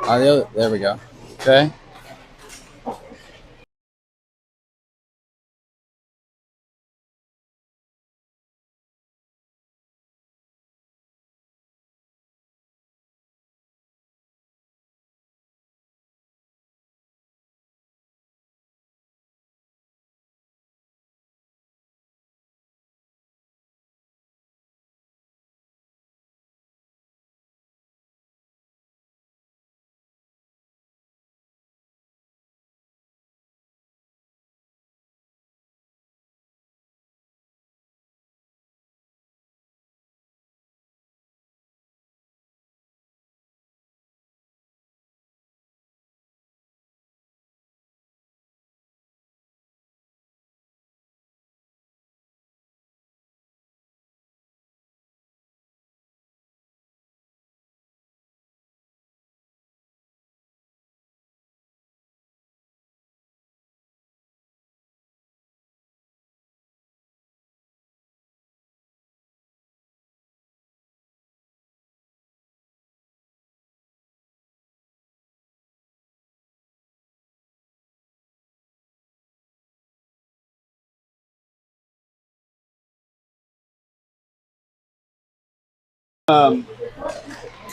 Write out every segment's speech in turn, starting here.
There we go. Okay.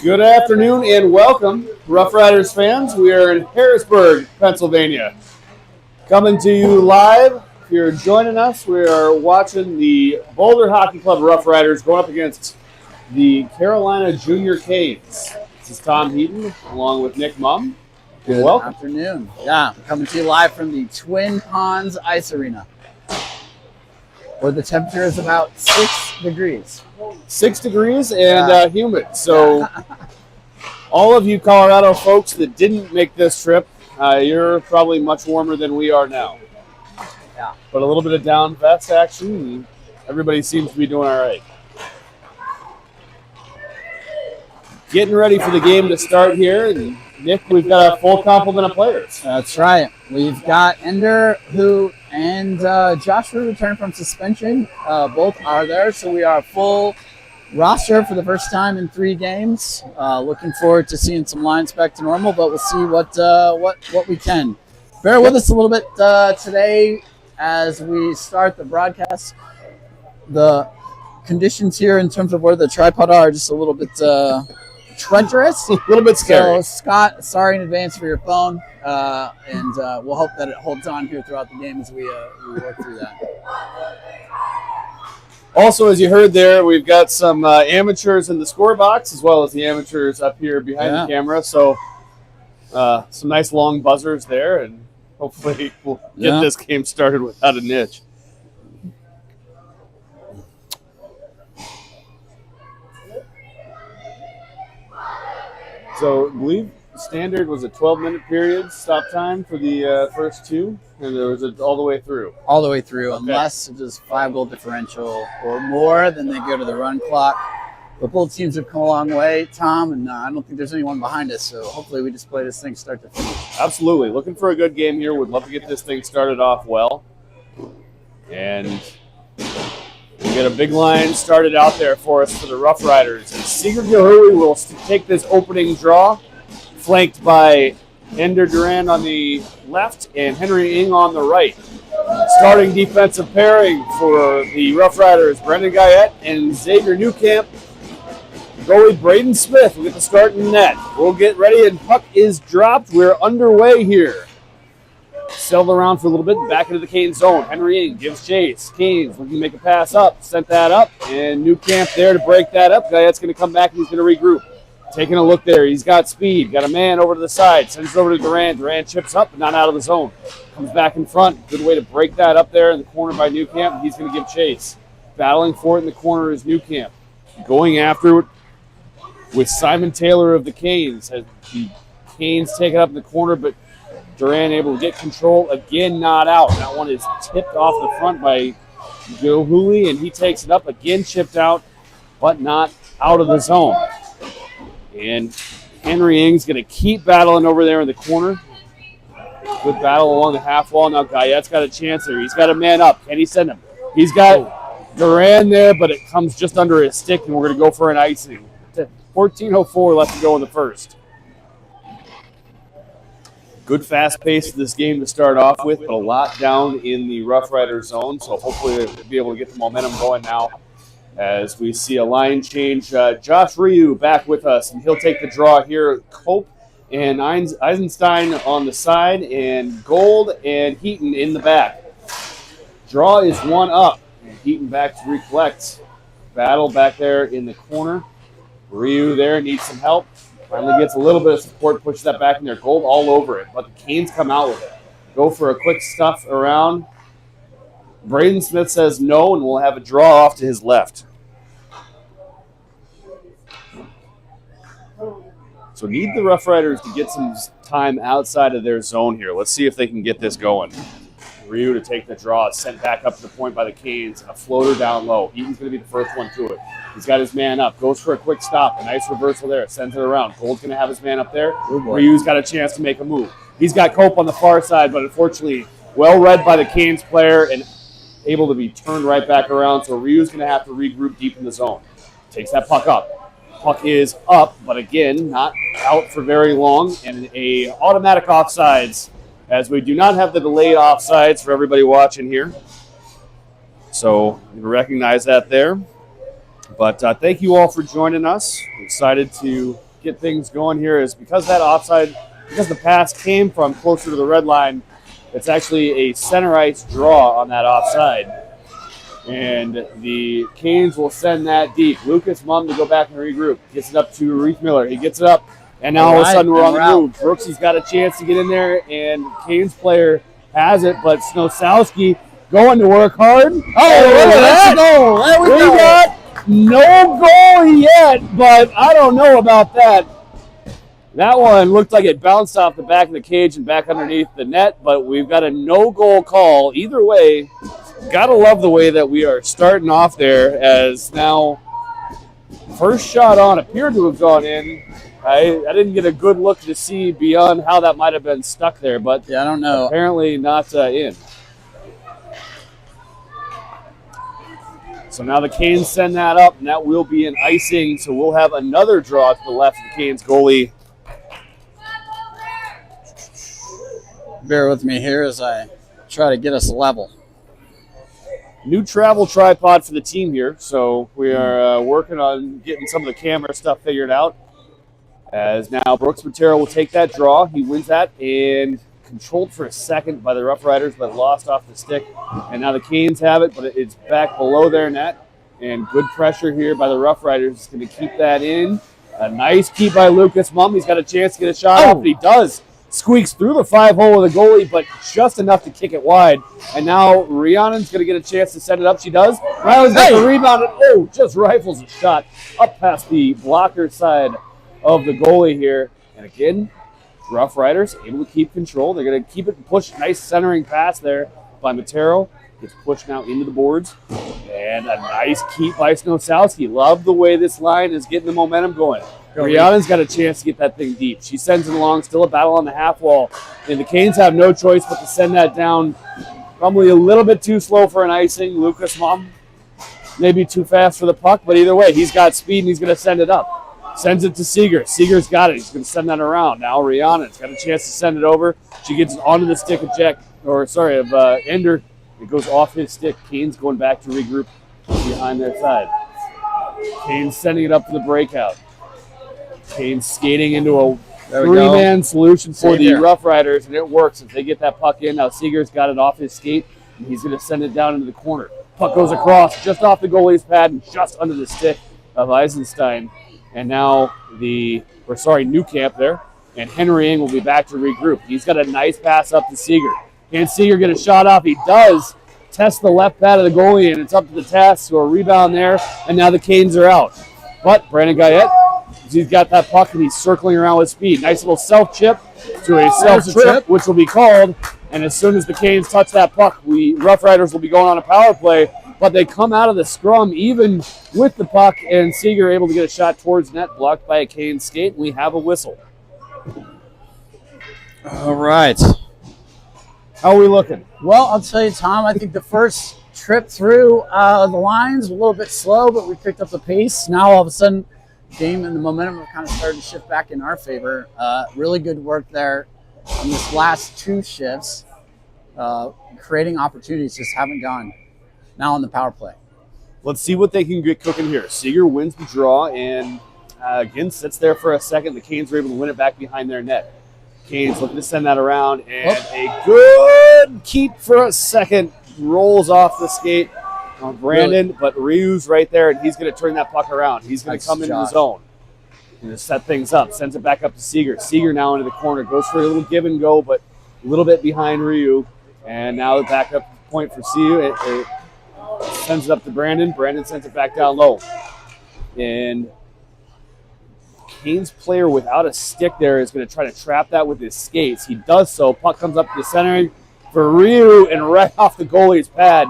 Good afternoon and welcome, Rough Riders fans. We are in Harrisburg, Pennsylvania. Coming to you live. If you're joining us, we are watching the Boulder Hockey Club Rough Riders going up against the Carolina Junior Canes. This is Tom Heaton along with Nick Mumm. Good welcome. afternoon. Yeah, coming to you live from the Twin Ponds Ice Arena, where the temperature is about 6 degrees. 6 degrees and humid. So all of you Colorado folks that didn't make this trip, you're probably much warmer than we are now. Yeah. But a little bit of down vest action, and everybody seems to be doing all right. Getting ready for the game to start here, and Nick, we've got a full complement of players. That's right. We've got Ender, and Josh, who returned from suspension. Both are there, so we are full roster for the first time in 3 games. Looking forward to seeing some lines back to normal, but we'll see what we can. Bear with us a little bit today as we start the broadcast. The conditions here in terms of where the tripod are just a little bit treacherous, a little bit scary. So, Scott, sorry in advance for your phone, and we'll hope that it holds on here throughout the game as we work through that. Also, as you heard there, we've got some amateurs in the score box as well as the amateurs up here behind the camera. So some nice long buzzers there, and hopefully we'll get this game started without a niche. So I believe standard was a 12-minute period stop time for the first 2, and there was all the way through. All the way through, unless it is 5-goal differential or more, then they go to the run clock. But both teams have come a long way, Tom, and I don't think there's anyone behind us, so hopefully we just play this thing start to finish. Absolutely. Looking for a good game here. Would love to get this thing started off well. And we get a big line started out there for us for the Rough Riders. And Sigurd Gilhooly will take this opening draw, flanked by Ender Duran on the left and Henry Ing on the right. Starting defensive pairing for the Rough Riders, Brendan Guyette and Xavier Newcamp. Goalie Braden Smith will get the start in net. We'll get ready, and puck is dropped. We're underway here. Settled around for a little bit, back into the Canes zone. Henry Ing gives chase. Canes looking to make a pass up, sent that up, and Newcamp there to break that up. Guyette's going to come back and he's going to regroup. Taking a look there. He's got speed. Got a man over to the side. Sends it over to Duran. Duran chips up, but not out of the zone. Comes back in front. Good way to break that up there in the corner by Newcamp. He's going to give chase. Battling for it in the corner is Newcamp. Going after it with Simon Taylor of the Canes. Has the Canes taken up in the corner, but Duran able to get control. Again, not out. That one is tipped off the front by Gilhooly, and he takes it up. Again, chipped out, but not out of the zone. And Henry Ing's going to keep battling over there in the corner. Good battle along the half wall. Now Guyette's got a chance there. He's got a man up. Can he send him? He's got Duran there, but it comes just under his stick, and we're going to go for an icing. 14:04 left to go in the first. Good fast pace of this game to start off with, but a lot down in the Rough Rider zone. So hopefully we'll be able to get the momentum going now as we see a line change. Josh Ryu back with us, and he'll take the draw here. Cope and Eisenstein on the side, and Gold and Heaton in the back. Draw is 1 up, and Heaton back to recollect. Battle back there in the corner. Ryu there needs some help. Finally gets a little bit of support, pushes that back in there. Gold all over it, but the Canes come out with it. Go for a quick stuff around. Braden Smith says no, and we'll have a draw off to his left. So need the Rough Riders to get some time outside of their zone here. Let's see if they can get this going. Ryu to take the draw, sent back up to the point by the Canes. A floater down low. Eaton's going to be the first one to it. He's got his man up. Goes for a quick stop. A nice reversal there. Sends it around. Gold's going to have his man up there. Ryu's got a chance to make a move. He's got Cope on the far side, but unfortunately well read by the Canes player and able to be turned right back around. So Ryu's going to have to regroup deep in the zone. Takes that puck up. Puck is up, but again, not out for very long. And a automatic offsides, as we do not have the delayed offsides for everybody watching here. So you recognize that there. But thank you all for joining us. I'm excited to get things going here. Is because that offside, because the pass came from closer to the red line, it's actually a center ice draw on that offside. And the Canes will send that deep. Lucas Mumm to go back and regroup. Gets it up to Reef Miller. He gets it up. And now all of a sudden we're on the move. Brooksy's got a chance to get in there, and Canes player has it, but Snosowski going to work hard. Oh, look at that! There we go. Got no goal yet, but I don't know about that. That one looked like it bounced off the back of the cage and back underneath the net, but we've got a no-goal call. Either way, gotta love the way that we are starting off there, as now first shot on appeared to have gone in. I didn't get a good look to see beyond how that might have been stuck there, but yeah, I don't know. Apparently not in. So now the Canes send that up, and that will be an icing, so we'll have another draw to the left of the Canes goalie. Bear with me here as I try to get us level. New travel tripod for the team here, so we are working on getting some of the camera stuff figured out. As now Brooks Matera will take that draw. He wins that and controlled for a second by the Rough Riders, but lost off the stick. And now the Canes have it, but it's back below their net. And good pressure here by the Rough Riders is going to keep that in. A nice keep by Lucas Mumm. He's got a chance to get a shot off, but he does. Squeaks through the 5-hole of the goalie, but just enough to kick it wide. And now Rhiannon's going to get a chance to set it up. She does. Rhiannon's got the rebound, and just rifles a shot up past the blocker side of the goalie here. And again, Rough Riders able to keep control. They're going to keep it and push. Nice centering pass there by Matero. Gets pushed now into the boards. And a nice keep by Snosowski. Love the way this line is getting the momentum going. Rhiannon's got a chance to get that thing deep. She sends it along. Still a battle on the half wall. And the Canes have no choice but to send that down. Probably a little bit too slow for an icing. Lucas Mumm maybe too fast for the puck. But either way, he's got speed and he's going to send it up. Sends it to Seeger. Seeger's got it. He's going to send that around. Now Rhiannon's got a chance to send it over. She gets it onto the stick of Ender. It goes off his stick. Canes going back to regroup behind their side. Canes sending it up for the breakout. Canes skating into a three-man solution for the Rough Riders, and it works. If they get that puck in, now Seeger's got it off his skate, and he's going to send it down into the corner. Puck goes across, just off the goalie's pad, and just under the stick of Eisenstein. And now Newcamp there, and Henry Ing will be back to regroup. He's got a nice pass up to Seeger. Can Seeger get a shot off? He does. Test the left pad of the goalie, and it's up to the task. So a rebound there, and now the Canes are out. But Brandon Guyette, he's got that puck, and he's circling around with speed. Nice little self-chip to a self-trip, which will be called. And as soon as the Canes touch that puck, Rough Riders will be going on a power play. But they come out of the scrum even with the puck, and Seeger able to get a shot towards net, blocked by a Canes skate, and we have a whistle. All right. How are we looking? Well, I'll tell you, Tom, I think the first trip through the lines was a little bit slow, but we picked up the pace. Now, all of a sudden, game and the momentum have kind of started to shift back in our favor. Really good work there on this last 2 shifts, creating opportunities just haven't gone. Now on the power play. Let's see what they can get cooking here. Seeger wins the draw and again sits there for a second. The Canes were able to win it back behind their net. Canes looking to send that around, and a good keep for a second. Rolls off the skate on Brandon, really? But Ryu's right there, and he's going to turn that puck around. He's going to come into the zone and set things up. Sends it back up to Seeger. Seeger now into the corner. Goes for a little give and go, but a little bit behind Ryu. And now the backup point for Siu. It sends it up to Brandon. Brandon sends it back down low. And Canes player without a stick there is going to try to trap that with his skates. He does so. Puck comes up to the center for Ryu and right off the goalie's pad.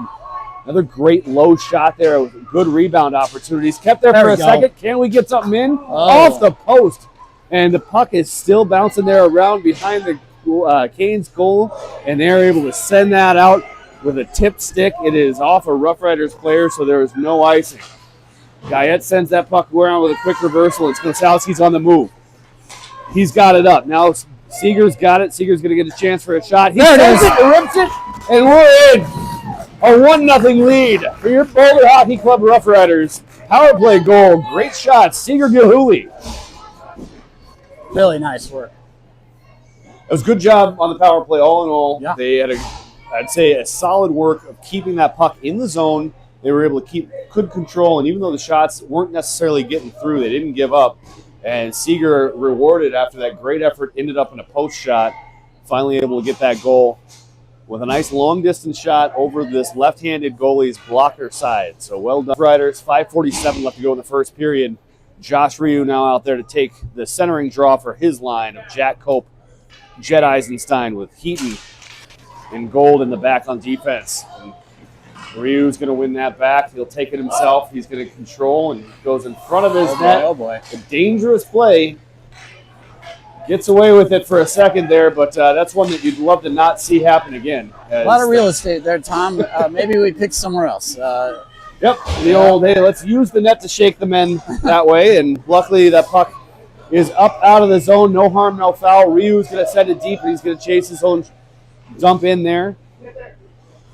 Another great low shot there with good rebound opportunities. Kept there for a second. Can we get something in? Off the post. And the puck is still bouncing there around behind the Canes goal. And they're able to send that out with a tipped stick. It is off a Rough Riders player, so there is no icing. Guyette sends that puck around with a quick reversal, and Snosowski's on the move. He's got it up. Now Seeger's got it. Seeger's going to get a chance for a shot. He sends it, rips it, and we're in. A 1-0 lead for your Boulder Hockey Club Rough Riders. Power play goal. Great shot. Seeger Gilhooly. Really nice work. It was a good job on the power play all in all. Yeah. They had, I'd say, a solid work of keeping that puck in the zone. They were able to keep good control, and even though the shots weren't necessarily getting through, they didn't give up. And Seeger, rewarded after that great effort, ended up in a post shot, finally able to get that goal with a nice long-distance shot over this left-handed goalie's blocker side. So well done, Riders. 5:47 left to go in the first period. Josh Ryu now out there to take the centering draw for his line of Jack Cope, Jed Eisenstein with Heaton and Gold in the back on defense. And Ryu's going to win that back. He'll take it himself. He's going to control and goes in front of his net. Oh, boy. A dangerous play. Gets away with it for a second there, but that's one that you'd love to not see happen again. A lot of real estate there, Tom. Maybe we pick somewhere else. Yep, the old, hey, let's use the net to shake the men that way. And luckily that puck is up out of the zone. No harm, no foul. Ryu's going to send it deep, and he's going to chase his own dump in there.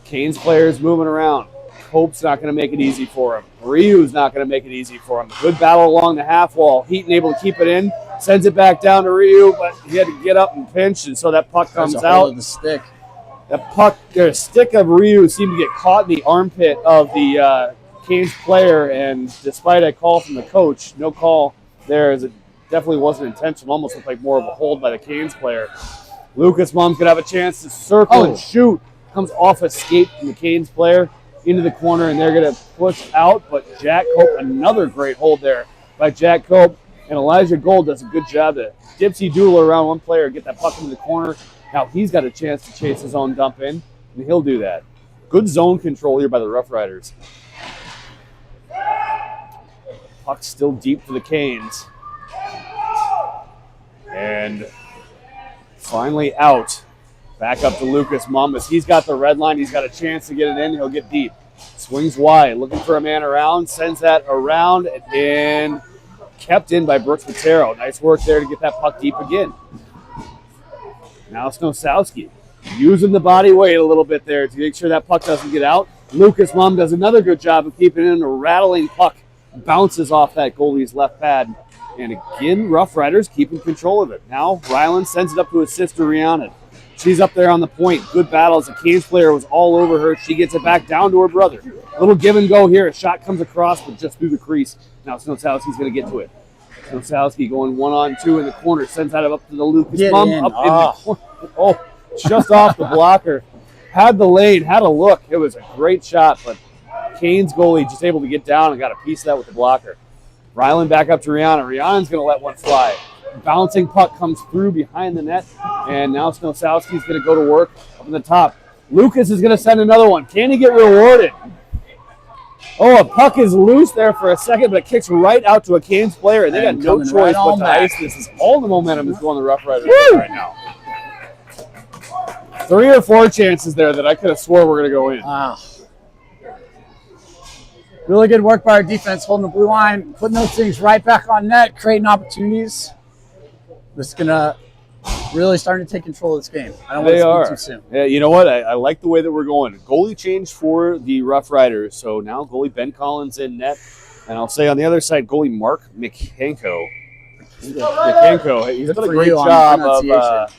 Canes players moving around. Cope's not going to make it easy for him. Ryu's not going to make it easy for him. Good battle along the half wall. Heaton able to keep it in. Sends it back down to Ryu, but he had to get up and pinch, and so that puck comes out. The stick. That puck, the stick of Ryu seemed to get caught in the armpit of the Canes player, and despite a call from the coach, no call there, as it definitely wasn't intentional. Almost looked like more of a hold by the Canes player. Lucas Mum's going to have a chance to circle and shoot. Comes off a skate from the Canes player into the corner, and they're going to push out. But Jack Cope, another great hold there by Jack Cope. And Elijah Gold does a good job to dipsy doodle around one player, get that puck into the corner. Now he's got a chance to chase his own dump in, and he'll do that. Good zone control here by the Rough Riders. Puck still deep for the Canes. And finally out. Back up to Lucas Mumbas. He's got the red line. He's got a chance to get it in. He'll get deep. Swings wide. Looking for a man around. Sends that around and kept in by Brooks Matero. Nice work there to get that puck deep again. Now Snosowski using the body weight a little bit there to make sure that puck doesn't get out. Lucas Mum does another good job of keeping it in. A rattling puck bounces off that goalie's left pad. And again, Rough Riders keeping control of it. Now Ryland sends it up to his sister Rhiannon. She's up there on the point. Good battles. The Canes player was all over her. She gets it back down to her brother. Little give and go here. A shot comes across, but just through the crease. Now Snosowski's going to get to it. Snosowski going 1-on-2 in the corner. Sends that up to the Lucas Mum. Up in the corner. Oh, just off the blocker. Had the lane. Had a look. It was a great shot, but Canes goalie just able to get down and got a piece of that with the blocker. Ryland back up to Rihanna. Rihanna's going to let one fly. Bouncing puck comes through behind the net, and now Snosowski's going to go to work up in the top. Lucas is going to send another one. Can he get rewarded? Oh, a puck is loose there for a second, but it kicks right out to a Canes player, and they got no choice but to ice this. Is all the momentum is going to the Rough Riders right now. 3 or 4 chances there that I could have swore were going to go in. Wow. Really good work by our defense, holding the blue line, putting those things right back on net, creating opportunities. This is going to really starting to take control of this game. I don't want to speak too soon. Yeah, you know what? I like the way that we're going. Goalie change for the Rough Riders. So now goalie Ben Collins in net. And I'll say on the other side, goalie Mark McHanko. He's done a great job of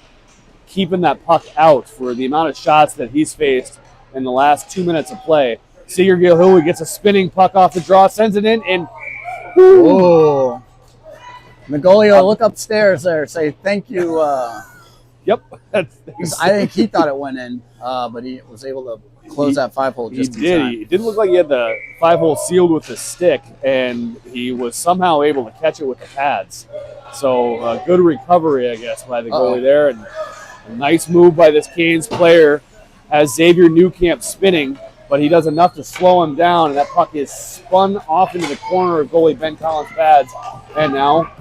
keeping that puck out for the amount of shots that he's faced in the last 2 minutes of play. Seeger Gilhooly gets a spinning puck off the draw, sends it in, and whoa. The goalie will look upstairs there, say thank you. Yep. I think he thought it went in, but he was able to close that 5-hole just in time. It didn't look like he had the 5-hole sealed with the stick, and he was somehow able to catch it with the pads. So good recovery, I guess, by the goalie there. And a nice move by this Canes player has Xavier Newcamp spinning, but he does enough to slow him down, and that puck is spun off into the corner of goalie Ben Collins' pads. And now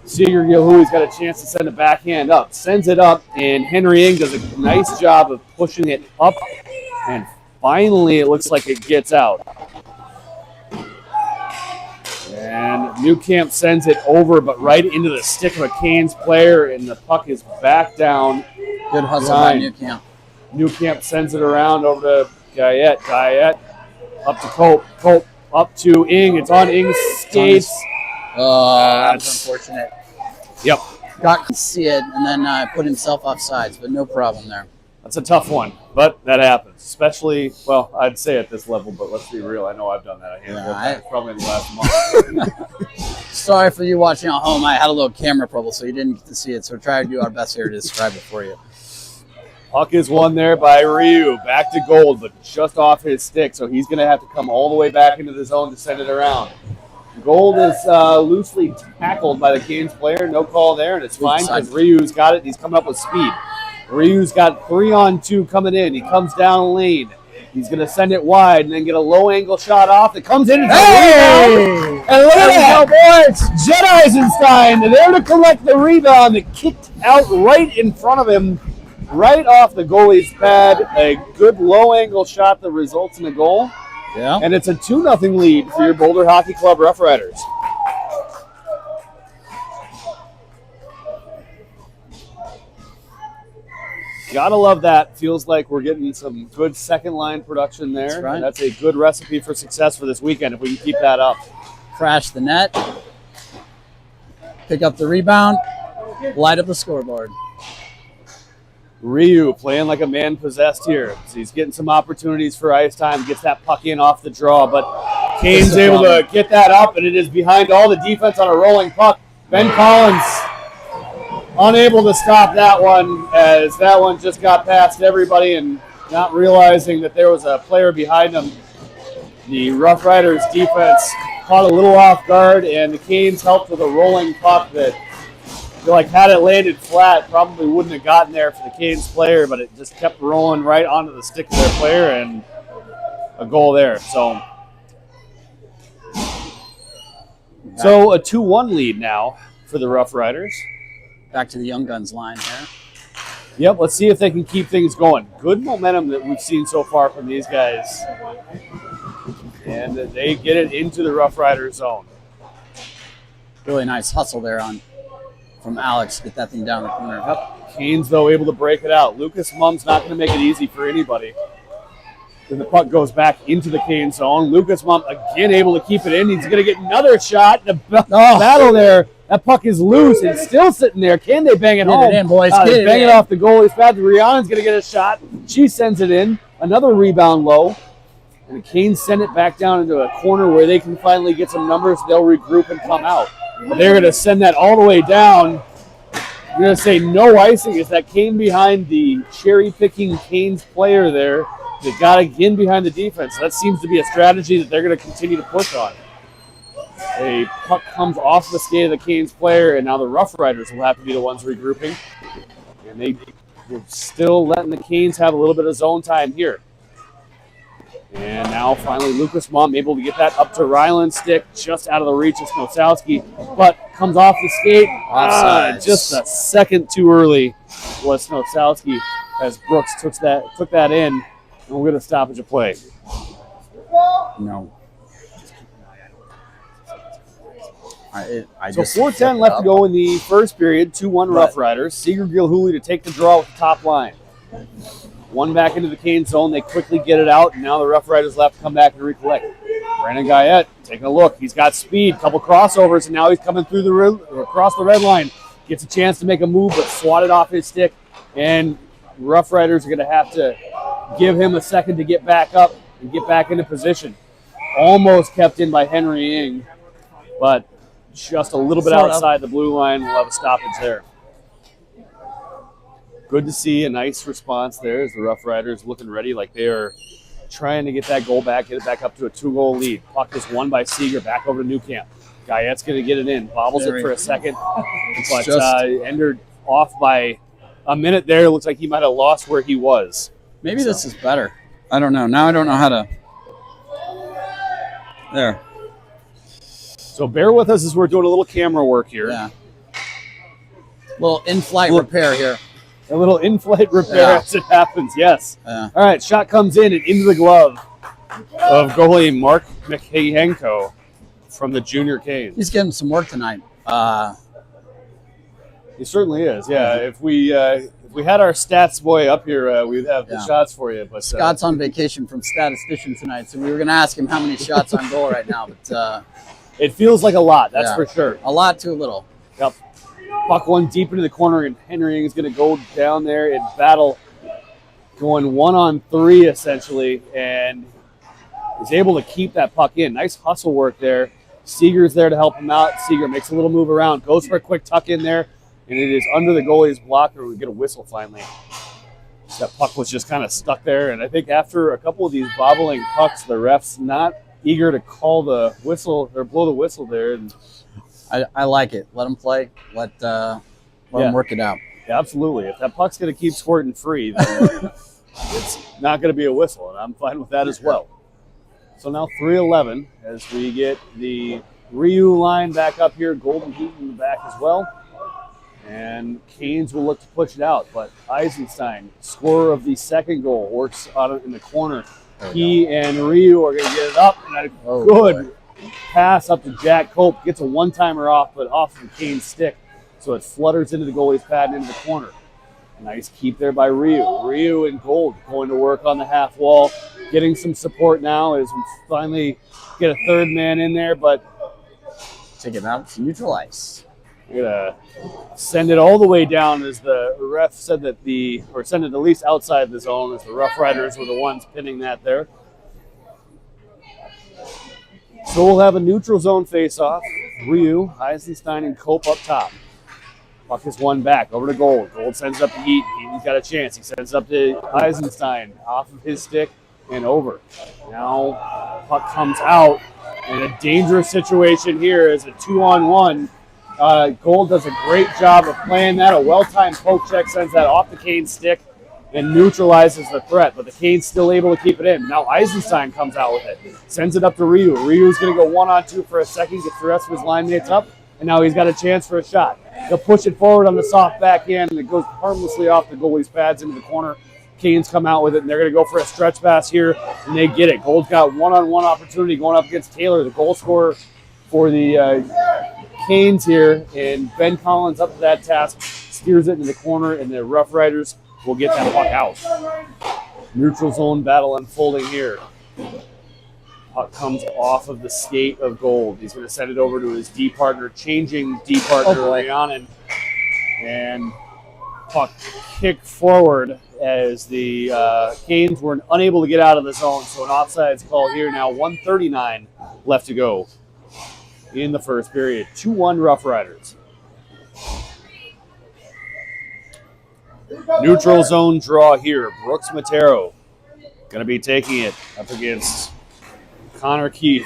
Seeger Gilhooly's got a chance to send a backhand up. Sends it up, and Henry Ing does a nice job of pushing it up, and finally it looks like it gets out. And Newcamp sends it over, but right into the stick of a Canes player, and the puck is back down. Good hustle by Newcamp. Newcamp sends it around over to Guyette. Guyette up to Cope. Cope up to Ing. It's on Ing's skates. That's unfortunate. Yep. Got to see it and then put himself off sides, but no problem there. That's a tough one, but that happens. Especially, well, I'd say at this level, but let's be real. I know I've done that a handful of times, probably in the last month. Sorry for you watching at home. I had a little camera problem, so you didn't get to see it. So we're trying to do our best here to describe it for you. Puck is won there by Ryu. Back to Gold, but just off his stick, so he's going to have to come all the way back into the zone to send it around. Gold is loosely tackled by the Canes player. No call there, and it's fine because Ryu's got it. He's coming up with speed. Ryu's got 3-on-2 coming in. He comes down lane. He's going to send it wide and then get a low-angle shot off. It comes in. Hey! And look at that, boys! Jed Eisenstein there to collect the rebound that kicked out right in front of him, right off the goalie's pad. A good low-angle shot that results in a goal. Yeah. And it's a 2-0 lead for your Boulder Hockey Club Rough Riders. Gotta love that. Feels like we're getting some good second-line production there. That's right. That's a good recipe for success for this weekend if we can keep that up. Crash the net. Pick up the rebound. Light up the scoreboard. Ryu playing like a man possessed here. So he's getting some opportunities for ice time. Gets that puck in off the draw, but Kane's able to get that up, and it is behind all the defense on a rolling puck. Ben Collins unable to stop that one, as that one just got past everybody and not realizing that there was a player behind him. The Rough Riders defense caught a little off guard, and the Canes helped with a rolling puck that, like, had it landed flat, probably wouldn't have gotten there for the Canes player, but it just kept rolling right onto the stick of their player, and a goal there. So a 2-1 lead now for the Rough Riders. Back to the Young Guns line here. Yep, let's see if they can keep things going. Good momentum that we've seen so far from these guys. And they get it into the Rough Riders zone. Really nice hustle there from Alex. Get that thing down the corner. Yep. Canes, though, able to break it out. Lucas Mumm's not going to make it easy for anybody. Then the puck goes back into the Canes zone. Lucas Mumm again able to keep it in. He's going to get another shot. The battle there. That puck is loose. It's still sitting there. Can they bang it home? Get it in, boys. Bang it off the goalie's pad. Rihanna's going to get a shot. She sends it in. Another rebound low. And the Canes send it back down into a corner where they can finally get some numbers. They'll regroup and come out. But they're going to send that all the way down. I'm going to say no icing as that came behind the cherry-picking Canes player there. They got again behind the defense. So that seems to be a strategy that they're going to continue to push on. A puck comes off the skate of the Canes player, and now the Rough Riders will have to be the ones regrouping. And they were still letting the Canes have a little bit of zone time here. And now finally Lucas Mumm able to get that up to Ryland's stick, just out of the reach of Snosowski, but comes off the skate. Just a second too early was Snosowski as Brooks took that in, and we're going to stoppage of play. No. So 4:10 left to go in the first period. 2-1 Rough Riders. Seeger Gilhooly to take the draw with the top line. One back into the Cane zone. They quickly get it out, and now the Rough Riders left to come back and recollect. Brandon Guyette taking a look. He's got speed, couple crossovers, and now he's coming through across the red line. Gets a chance to make a move, but swatted off his stick, and Rough Riders are going to have to give him a second to get back up and get back into position. Almost kept in by Henry Ing, but just a little bit outside the blue line. We'll have a stoppage there. Good to see a nice response there as the Rough Riders looking ready like they are trying to get that goal back, get it back up to a 2-goal lead. Puck is won by Seeger, back over to Newcamp. Guyette's going to get it in, bobbles it for a second, but ended off by a minute there. It looks like he might have lost where he was. Maybe this is better. I don't know. Now I don't know how to. There. So bear with us as we're doing a little camera work here. Yeah. Little in-flight repair here. A little in-flight repair as it happens, yes. Yeah. All right, shot comes in and into the glove of goalie Mark Mikhayenko from the Junior Canes. He's getting some work tonight. He certainly is, yeah. If we had our stats boy up here, we'd have the shots for you. But Scott's on vacation from statistician tonight, so we were going to ask him how many shots on goal right now. But it feels like a lot, that's for sure. A lot to a little. Yep. Puck one deep into the corner, and Henry is going to go down there and battle, going 1-on-3 essentially, and is able to keep that puck in. Nice hustle work there. Seeger's there to help him out. Seeger makes a little move around, goes for a quick tuck in there, and it is under the goalie's blocker. We get a whistle finally. That puck was just kind of stuck there, and I think after a couple of these bobbling pucks, the ref's not eager to call the whistle or blow the whistle there. And I like it. Let them play. Let them work it out. Yeah, absolutely. If that puck's going to keep squirting free, then it's not going to be a whistle, and I'm fine with that as well. So now 3:11 as we get the Ryu line back up here, Golden Heat in the back as well. And Canes will look to push it out, but Eisenstein, scorer of the second goal, works out in the corner. He and Ryu are going to get it up, and a good pass up to Jack Cope. Gets a one-timer off, but off of Canes' stick, so it flutters into the goalie's pad and into the corner. Nice keep there by Ryu. Ryu and Gold going to work on the half wall, getting some support now as we finally get a third man in there, but take it out to neutral ice. We're going to send it all the way down as the ref said that or send it at least outside the zone as the Rough Riders were the ones pinning that there. So we'll have a neutral zone face-off. Ryu, Eisenstein, and Cope up top. Puck is one back, over to Gold. Gold sends it up to Heat. He's got a chance. He sends it up to Eisenstein, off of his stick and over. Now puck comes out, and a dangerous situation here is a 2-on-1. Gold does a great job of playing that. A well-timed poke check sends that off the Canes stick and neutralizes the threat, but the Canes still able to keep it in. Now Eisenstein comes out with it, sends it up to Ryu. Ryu's going to go 1-on-2 for a second, gets the rest of his line mates up, and now he's got a chance for a shot. He'll push it forward on the soft backhand, and it goes harmlessly off the goalie's pads into the corner. Canes come out with it, and they're going to go for a stretch pass here, and they get it. Gold's got one-on-one opportunity going up against Taylor, the goal scorer for the Canes here, and Ben Collins up to that task, steers it into the corner, and the Rough Riders will get that puck out. Neutral zone battle unfolding here. Puck comes off of the skate of Gold. He's going to send it over to his D partner, changing D partner Rhiannon, and puck kicked forward as the Canes were unable to get out of the zone, so an offsides call here now. 1:39 left to go in the first period. 2-1 Rough Riders. Neutral zone draw here. Brooks Matero going to be taking it up against Connor Keith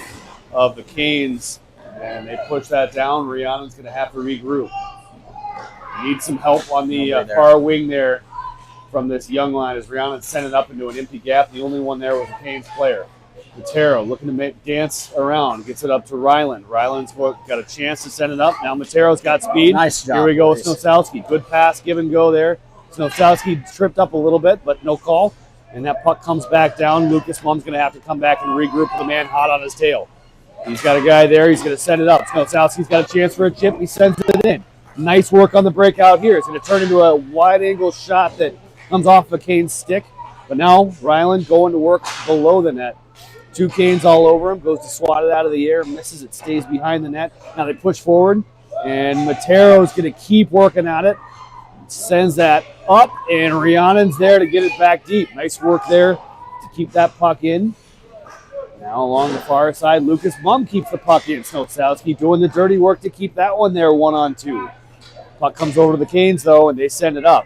of the Canes, and they push that down. Rhiannon's going to have to regroup. Need some help on the far wing there from this young line as Rhiannon sent it up into an empty gap. The only one there was a Canes player. Matero looking to dance around, gets it up to Ryland. Ryland's got a chance to send it up. Now Matero's got speed. Nice job. Here we go with Snosowski. Good pass, give and go there. Snosowski tripped up a little bit, but no call. And that puck comes back down. Lucas Mum's going to have to come back and regroup with the man hot on his tail. He's got a guy there. He's going to send it up. Snowsowski's got a chance for a chip. He sends it in. Nice work on the breakout here. It's going to turn into a wide-angle shot that comes off of Kane's stick. But now Ryland going to work below the net. 2 Canes all over him. Goes to swat it out of the air. Misses it. Stays behind the net. Now they push forward. And Matero's going to keep working at it. Sends that up. And Rhiannon's there to get it back deep. Nice work there to keep that puck in. Now along the far side, Lucas Mumm keeps the puck in. Snowsowski doing the dirty work to keep that one there 1-on-2. Puck comes over to the Canes, though, and they send it up.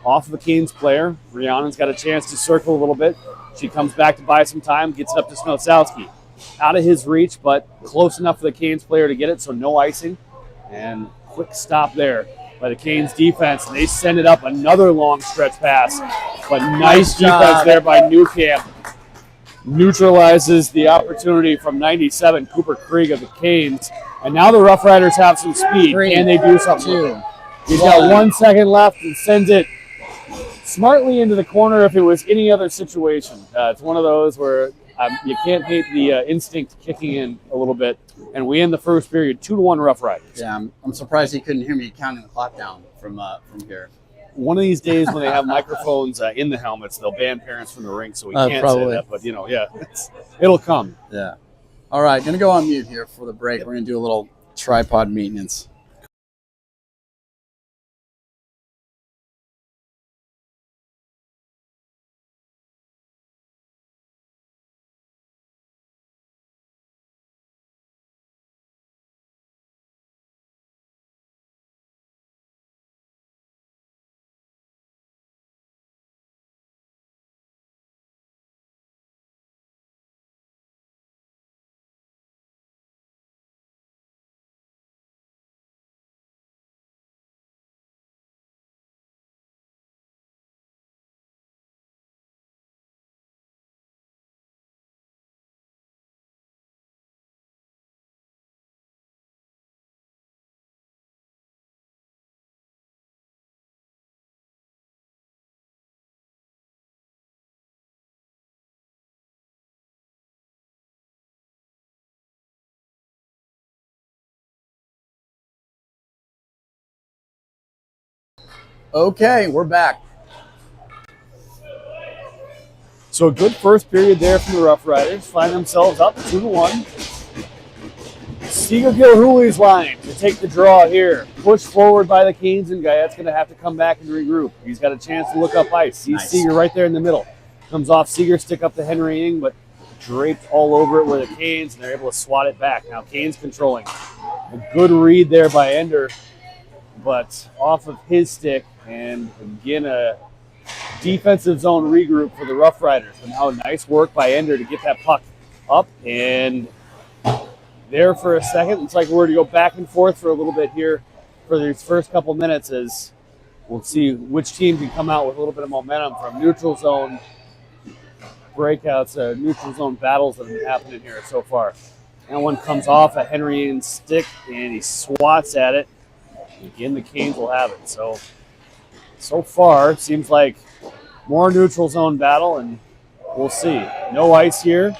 Off of the Canes player. Rhiannon's got a chance to circle a little bit. She comes back to buy some time, gets it up to Snowsowski. Out of his reach, but close enough for the Canes player to get it, so no icing. And quick stop there by the Canes defense. And they send it up another long stretch pass. But nice defense there by Newcamp. Neutralizes the opportunity from 97, Cooper Krieg of the Canes. And now the Rough Riders have some speed. Can they do something? He's got 1 second left and sends it smartly into the corner if it was any other situation. It's one of those where you can't hate the instinct kicking in a little bit. And we end the first period 2-1 Rough Riders. Yeah, I'm surprised he couldn't hear me counting the clock down from here. One of these days when they have microphones in the helmets, they'll ban parents from the rink, so we can't say that. But, it'll come. Yeah. All right, going to go on mute here for the break. We're going to do a little tripod maintenance. Okay, we're back. So a good first period there from the Rough Riders. Find themselves up 2-1. Seeger Gilhooly's line to take the draw here. Pushed forward by the Canes, and Guyette's going to have to come back and regroup. He's got a chance to look up ice. Sees Seeger right there in the middle. Comes off Seeger, stick up to Henry Ing, but draped all over it were the Canes, and they're able to swat it back. Now Canes controlling. A good read there by Ender, but off of his stick, and again a defensive zone regroup for the Rough Riders. And now nice work by Ender to get that puck up, and there for a second. Looks like we're going to go back and forth for a little bit here for these first couple minutes as we'll see which team can come out with a little bit of momentum from neutral zone breakouts, neutral zone battles that have been happening here so far. That one comes off a Henry Ing's stick, and he swats at it. Again, the Canes will have it. So far, seems like more neutral zone battle, and we'll see. No ice here.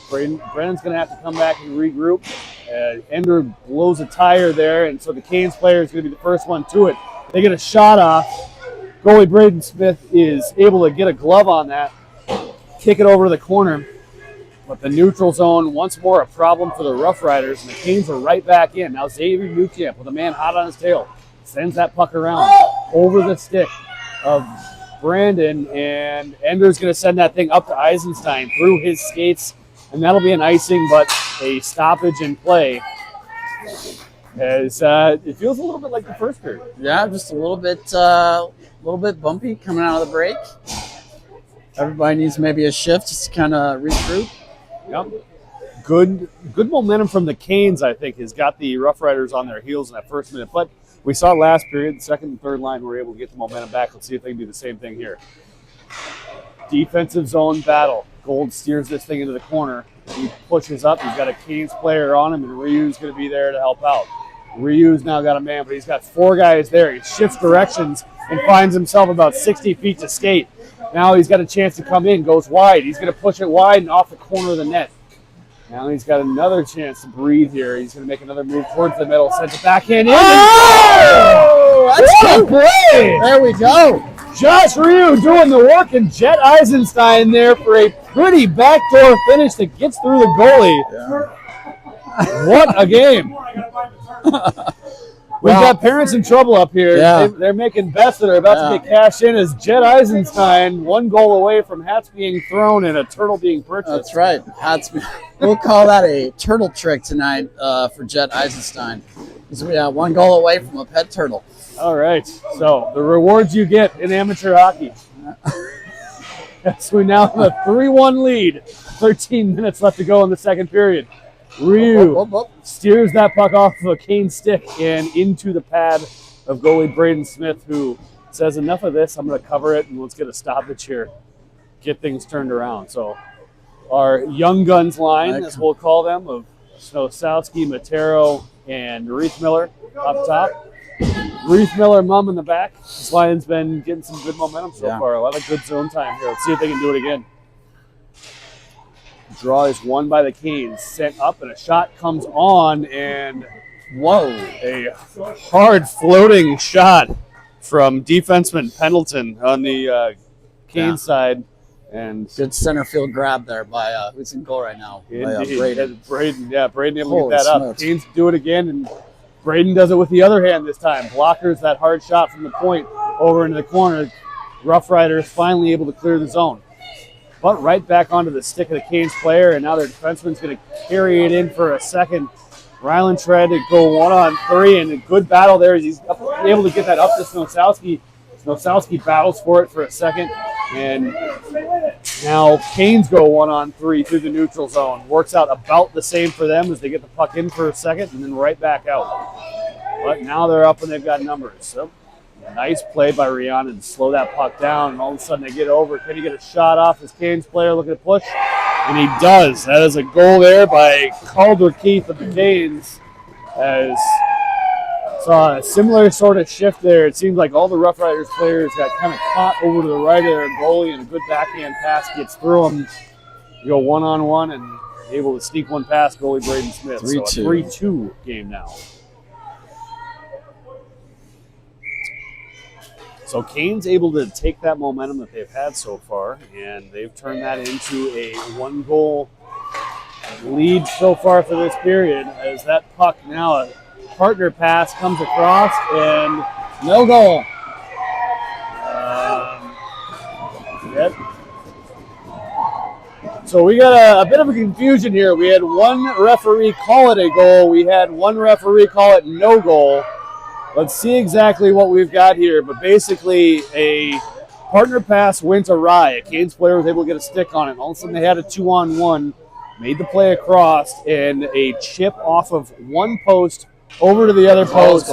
Brennan's going to have to come back and regroup. Ender blows a tire there, and so the Canes player is going to be the first one to it. They get a shot off. Goalie Braden Smith is able to get a glove on that, kick it over to the corner. But the neutral zone, once more, a problem for the Rough Riders, and the Canes are right back in. Now Xavier Newcamp with a man hot on his tail sends that puck around over the stick of Brandon, and Ender's going to send that thing up to Eisenstein through his skates, and that'll be an icing, but a stoppage in play. As it feels a little bit like the first period. Yeah, just a little bit bumpy coming out of the break. Everybody needs maybe a shift just to kind of regroup. Yep. Good momentum from the Canes, I think, has got the Rough Riders on their heels in that first minute. But we saw last period, the second and third line were able to get the momentum back. Let's see if they can do the same thing here. Defensive zone battle. Gold steers this thing into the corner. He pushes up. He's got a Canes player on him, and Ryu's going to be there to help out. Ryu's now got a man, but he's got 4 guys there. He shifts directions and finds himself about 60 feet to skate. Now he's got a chance to come in, goes wide. He's going to push it wide and off the corner of the net. Now he's got another chance to breathe here. He's going to make another move towards the middle. Sends it backhand in. Oh! That's good play! There we go. Josh Ryu doing the work, and Jet Eisenstein there for a pretty backdoor finish that gets through the goalie. Yeah. What a game. We've got parents in trouble up here. Yeah. They're making bets that are about to get cashed in as Jet Eisenstein 1 goal away from hats being thrown and a turtle being purchased. That's right. We'll call that a turtle trick tonight for Jet Eisenstein. Because we are 1 goal away from a pet turtle. All right. So the rewards you get in amateur hockey. So we now have a 3-1 lead. 13 minutes left to go in the second period. Ryu steers that puck off of a cane stick and into the pad of goalie Braden Smith, who says, enough of this, I'm going to cover it, and let's get a stoppage here, get things turned around. So our young guns line, as we'll call them, of Snosowski, Matero, and Reith Miller up top. Reith Miller, mum in the back. This line's been getting some good momentum so far. A lot of good zone time here. Let's see if they can do it again. Draw is won by the Canes. Sent up, and a shot comes on, and whoa, a hard floating shot from defenseman Pendleton on the Canes side. And good center field grab there by who's in goal right now? Braden. Braden able to get that up. Canes do it again, and Braden does it with the other hand this time. Blockers that hard shot from the point over into the corner. Rough Riders finally able to clear the zone. But right back onto the stick of the Canes player, and now their defenseman's going to carry it in for a second. Ryland tried to go 1-on-3, and a good battle there. He's able to get that up to Snosowski. Snosowski battles for it for a second, and now Canes go 1-on-3 through the neutral zone. Works out about the same for them as they get the puck in for a second and then right back out. But now they're up and they've got numbers. So nice play by Rhiannon to slow that puck down, and all of a sudden they get over. Can he get a shot off his Canes player looking to push? And he does. That is a goal there by Calder Keith of the Canes. As saw a similar sort of shift there. It seems like all the Rough Riders players got kind of caught over to the right of their goalie, and a good backhand pass gets through them. You go 1-on-1 and able to sneak one past goalie Braden Smith. 3-2. So a 3-2 game now. So Canes able to take that momentum that they've had so far, and they've turned that into a 1-goal lead so far for this period, as that puck now, a partner pass comes across, and no goal. Yep. So we got a bit of a confusion here. We had one referee call it a goal. We had one referee call it no goal. Let's see exactly what we've got here. But basically, a partner pass went awry. A Canes player was able to get a stick on it. All of a sudden, they had a 2-on-1, made the play across, and a chip off of one post over to the other post.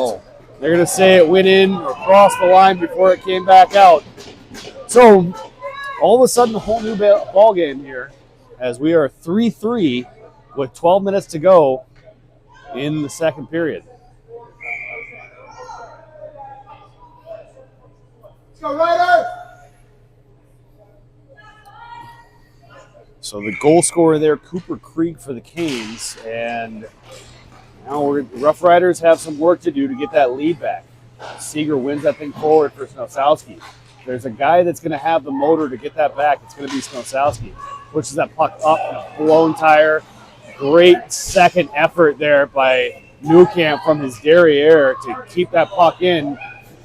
They're going to say it went in or crossed the line before it came back out. So, all of a sudden, a whole new ball game here, as we are 3-3 with 12 minutes to go in the second period. Go Riders! So the goal scorer there, Cooper Krieg for the Canes, and now Rough Riders have some work to do to get that lead back. Seeger wins that thing forward for Snosowski. There's a guy that's going to have the motor to get that back. It's going to be Snosowski. Pushes that puck up in a blown tire. Great second effort there by Newcamp from his derriere to keep that puck in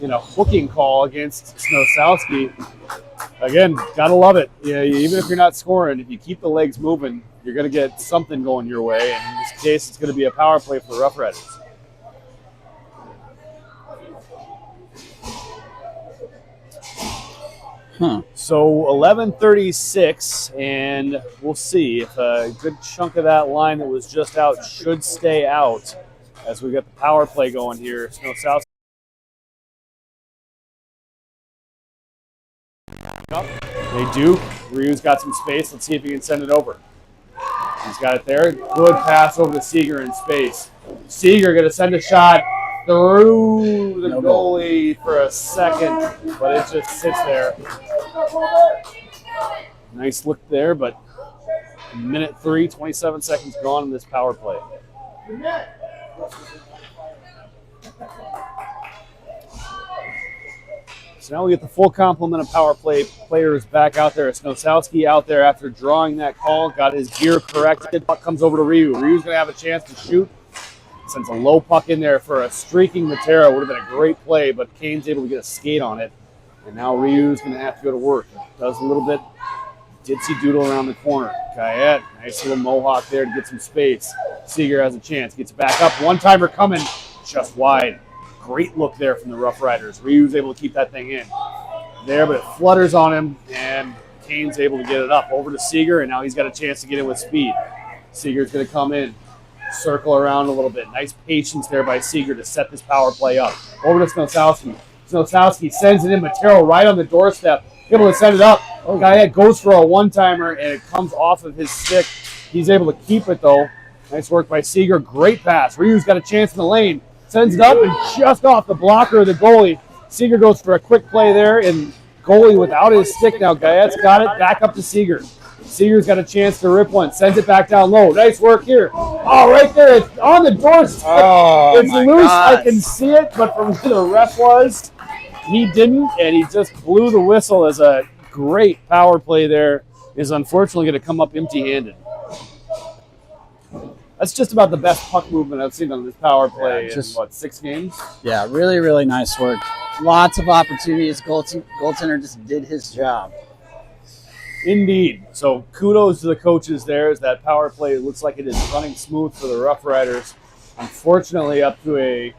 a hooking call against Snosowski. Again, gotta love it. Yeah, even if you're not scoring, if you keep the legs moving, you're gonna get something going your way. And in this case, it's gonna be a power play for the Rough Riders. So 11:36, and we'll see if a good chunk of that line that was just out should stay out as we get the power play going here. Snosowski. They do. Ryu's got some space. Let's see if he can send it over. He's got it there. Good pass over to Seeger in space. Seeger going to send a shot through the goalie for a second, but it just sits there. Nice look there, but Minute 3, 27 seconds gone in this power play. So now we get the full complement of power play players back out there. Snosowski out there after drawing that call, got his gear corrected. Puck comes over to Ryu. Ryu's going to have a chance to shoot. Sends a low puck in there for a streaking Matera. Would have been a great play, but Kane's able to get a skate on it. And now Ryu's going to have to go to work. Does a little bit ditsy doodle around the corner. Kayet, nice little mohawk there to get some space. Seeger has a chance. Gets it back up. One-timer coming. Just wide. Great look there from the Rough Riders. Ryu's able to keep that thing in there, but it flutters on him, and Kane's able to get it up. Over to Seeger, and now he's got a chance to get in with speed. Seeger's going to come in, circle around a little bit. Nice patience there by Seeger to set this power play up. Over to Snosowski. Snosowski sends it in. Matero right on the doorstep, able to send it up. Kayet goes for a one-timer, and it comes off of his stick. He's able to keep it, though. Nice work by Seeger. Great pass. Ryu's got a chance in the lane. Sends it up and just off the blocker of the goalie. Seeger goes for a quick play there, and goalie without his stick now. Gayet's got it. Back up to Seeger. Seeger's got a chance to rip one. Sends it back down low. Nice work here. Oh, right there. It's on the doorstep. Oh, it's loose. God. I can see it, but from where the ref was, he didn't, and he just blew the whistle as a great power play there. Is unfortunately going to come up empty-handed. That's just about the best puck movement I've seen on this power play in, 6 games? Yeah, really, really nice work. Lots of opportunities. Goaltender just did his job. Indeed. So kudos to the coaches there as that power play looks like it is running smooth for the Rough Riders. Unfortunately, up to a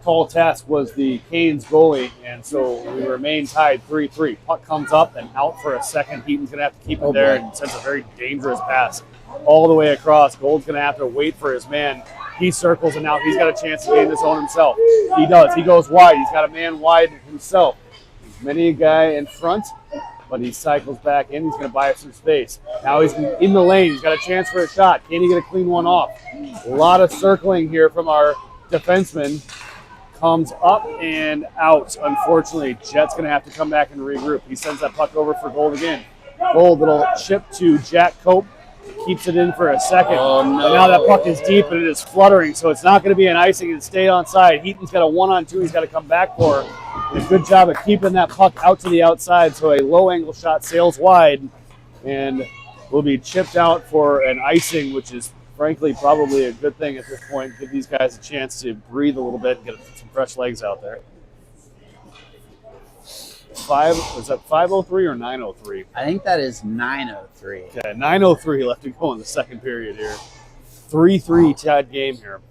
tall task was the Canes goalie, and so we remain tied 3-3. Puck comes up and out for a second. Heaton's going to have to keep it there and sends a very dangerous pass all the way across. Gold's going to have to wait for his man. He circles, and now he's got a chance to get in the zone himself. He does. He goes wide. He's got a man wide himself. There's many a guy in front, but he cycles back in. He's going to buy some space. Now he's in the lane. He's got a chance for a shot. Can he get a clean one off? A lot of circling here from our defenseman. Comes up and out. Unfortunately, Jet's going to have to come back and regroup. He sends that puck over for Gold again. Gold, little chip to Jack Cope. Keeps it in for a second. Oh, no. And now that puck is deep and it is fluttering, so it's not going to be an icing. It stayed on side. Heaton's got a 1-on-2 he's got to come back for. And a good job of keeping that puck out to the outside, so a low-angle shot sails wide and will be chipped out for an icing, which is frankly probably a good thing at this point. Give these guys a chance to breathe a little bit and get some fresh legs out there. Was that 5:03 or 9:03? I think that is 9:03. Okay, 9:03 left to go in the second period here. 3-3 tied game here.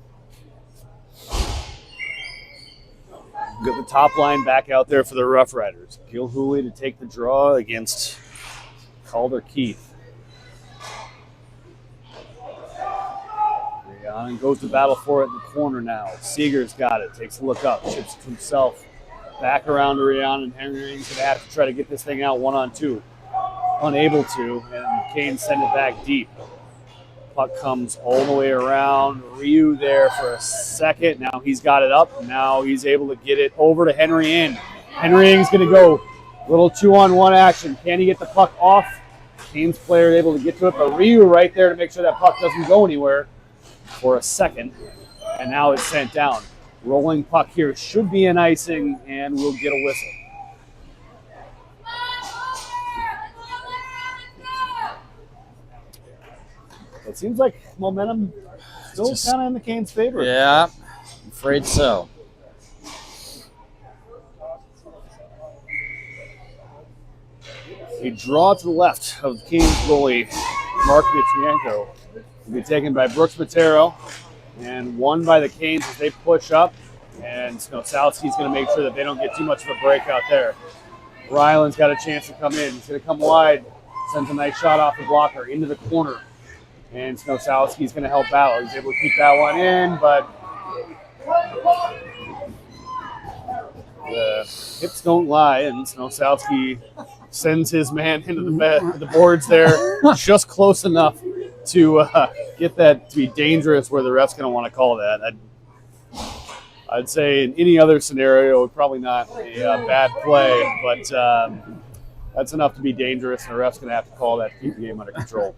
Got the top line back out there for the Rough Riders. Gilhooly to take the draw against Calder Keith. Rhiannon goes to battle for it in the corner now. Seeger's got it. Takes a look up. Chips it to himself. Back around to Rhiannon, and Henry's going to have to try to get this thing out 1-on-2. Unable to, and Kane send it back deep. Puck comes all the way around. Ryu there for a second. Now he's got it up. Now he's able to get it over to Henry Ing. Henry Ing's going to go little 2-on-1 action. Can he get the puck off? Kane's player able to get to it, but Ryu right there to make sure that puck doesn't go anywhere for a second. And now it's sent down. Rolling puck here should be an icing, and we'll get a whistle. It seems like momentum still kind of in the Canes' favor. Yeah, I'm afraid so. A draw to the left of the Canes goalie, Mark Michienko, will be taken by Brooks Matero. And won by the Canes as they push up. And Snosowski's going to make sure that they don't get too much of a break out there. Ryland's got a chance to come in. He's going to come wide. Sends a nice shot off the blocker into the corner. And Snosowski's going to help out. He's able to keep that one in, but the hips don't lie. And Snosowski sends his man into the boards there just close enough to get that to be dangerous where the ref's going to want to call that. I'd say in any other scenario, probably not a bad play, but that's enough to be dangerous, and the ref's going to have to call that to keep the game under control.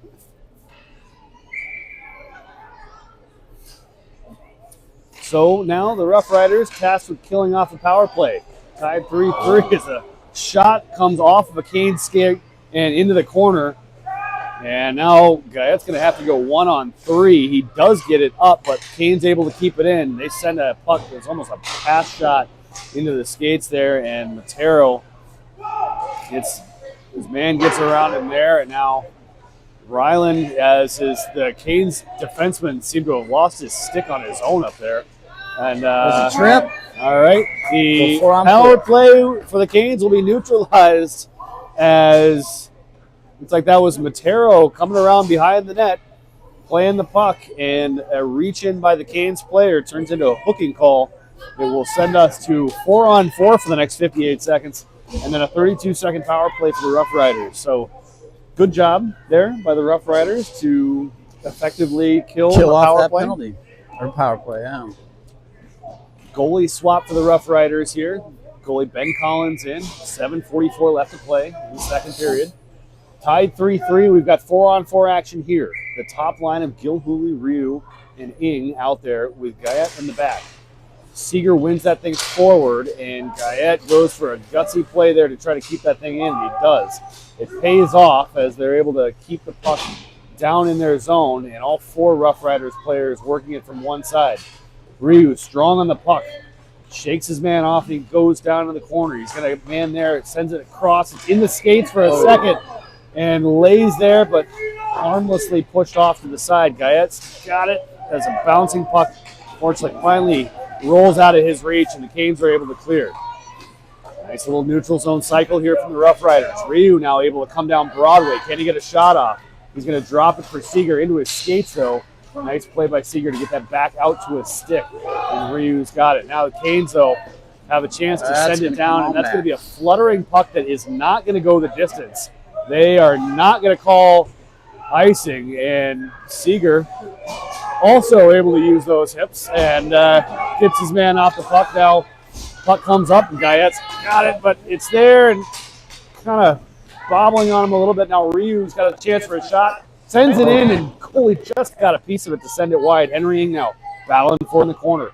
So now the Rough Riders tasked with killing off the power play. Tied 3-3 as a shot comes off of a Canes skate and into the corner. And now Guyette's going to have to go 1-on-3. He does get it up, but Canes able to keep it in. They send a puck that's almost a pass shot into the skates there, and Matero his man gets around him there, and now Ryland, the Canes defenseman, seemed to have lost his stick on his own up there. And there's a trip. All right, the power play for the Canes will be neutralized as it's like that was Matero coming around behind the net, playing the puck, and a reach in by the Canes player turns into a hooking call. It will send us to 4-on-4 for the next 58 seconds, and then a 32-second power play for the Rough Riders. So good job there by the Rough Riders to effectively kill the off power that play. Penalty. Or power play, yeah. Goalie swap for the Rough Riders here. Goalie Ben Collins in. 7:44 left to play in the second period. Tied 3-3. We've got 4-on-4 action here. The top line of Gilhooly, Ryu, and Ing out there with Guyette in the back. Seeger wins that thing forward, and Guyette goes for a gutsy play there to try to keep that thing in, and he does. It pays off as they're able to keep the puck down in their zone, and all four Rough Riders players working it from one side. Ryu, strong on the puck, shakes his man off, and he goes down in the corner. He's got a man there, sends it across, it's in the skates for a second, and lays there, but harmlessly pushed off to the side. Guyette's got it as a bouncing puck. Fortunately, finally rolls out of his reach, and the Canes are able to clear. Nice little neutral zone cycle here from the Rough Riders. Ryu now able to come down Broadway. Can he get a shot off? He's going to drop it for Seeger into his skates, though. Nice play by Seeger to get that back out to his stick, and Ryu's got it. Now the Canes, though, have a chance to send it down, and that's going to be a fluttering puck that is not going to go the distance. They are not going to call icing, and Seeger also able to use those hips and gets his man off the puck. Now puck comes up, and Guyette's got it, but it's there and kind of bobbling on him a little bit. Now Ryu's got a chance for a shot, sends it in, and Coley just got a piece of it to send it wide. Henry Ing now battling for in the corner.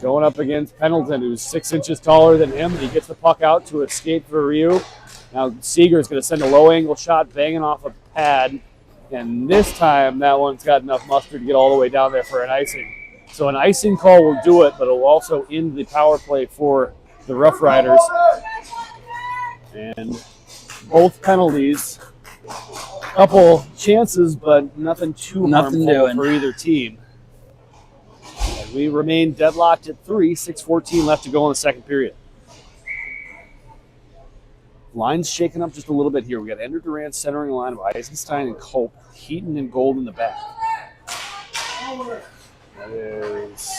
Going up against Pendleton, who's 6 inches taller than him. He gets the puck out to escape for Ryu. Now Seeger is going to send a low-angle shot, banging off a pad. And this time, that one's got enough mustard to get all the way down there for an icing. So an icing call will do it, but it'll also end the power play for the Rough Riders. And both penalties, couple chances, but nothing too harmful for either team. And we remain deadlocked at 3, 6:14 left to go in the second period. Line's shaking up just a little bit here. We got Ender Durant centering the line of Eisenstein and Culp, Heaton and Gold in the back. That is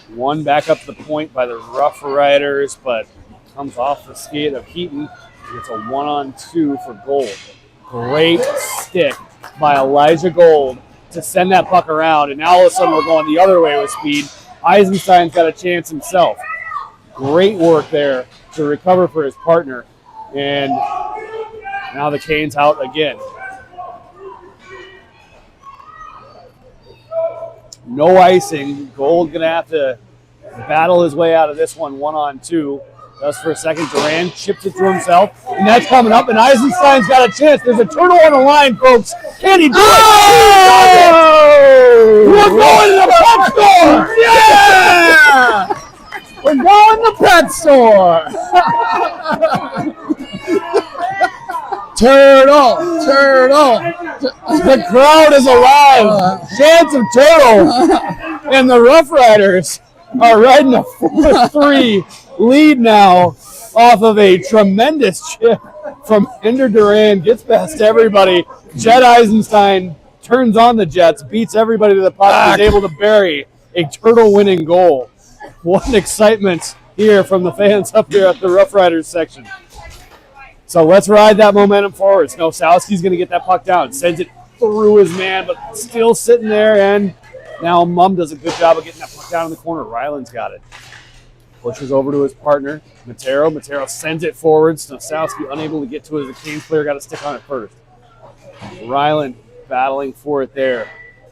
one back up the point by the Rough Riders, but comes off the skate of Heaton. It's a 1-on-2 for Gold. Great stick by Elijah Gold to send that puck around, and now all of a sudden we're going the other way with speed. Eisenstein's got a chance himself. Great work there to recover for his partner. And now the Canes out again. No icing. Gold going to have to battle his way out of this one, 1-on-2. Does for a second. Duran chips it to himself. And that's coming up. And Eisenstein's got a chance. There's a turtle on the line, folks. Can he do it? We're going to the pet store! Yeah! We're going to the pet store! Turtle! The crowd is alive. Chance of turtle. And the Rough Riders are riding a 4-3 lead now off of a tremendous chip from Ender Duran. Gets past everybody. Jed Eisenstein turns on the Jets, beats everybody to the puck, is able to bury a turtle-winning goal. What an excitement here from the fans up here at the Rough Riders section. So let's ride that momentum forward. Snosowski's going to get that puck down. Sends it through his man, but still sitting there. And now Mum does a good job of getting that puck down in the corner. Ryland's got it. Pushes over to his partner, Matero. Matero sends it forward. Snosowski unable to get to it as the Canes player got a stick on it first. Ryland battling for it there.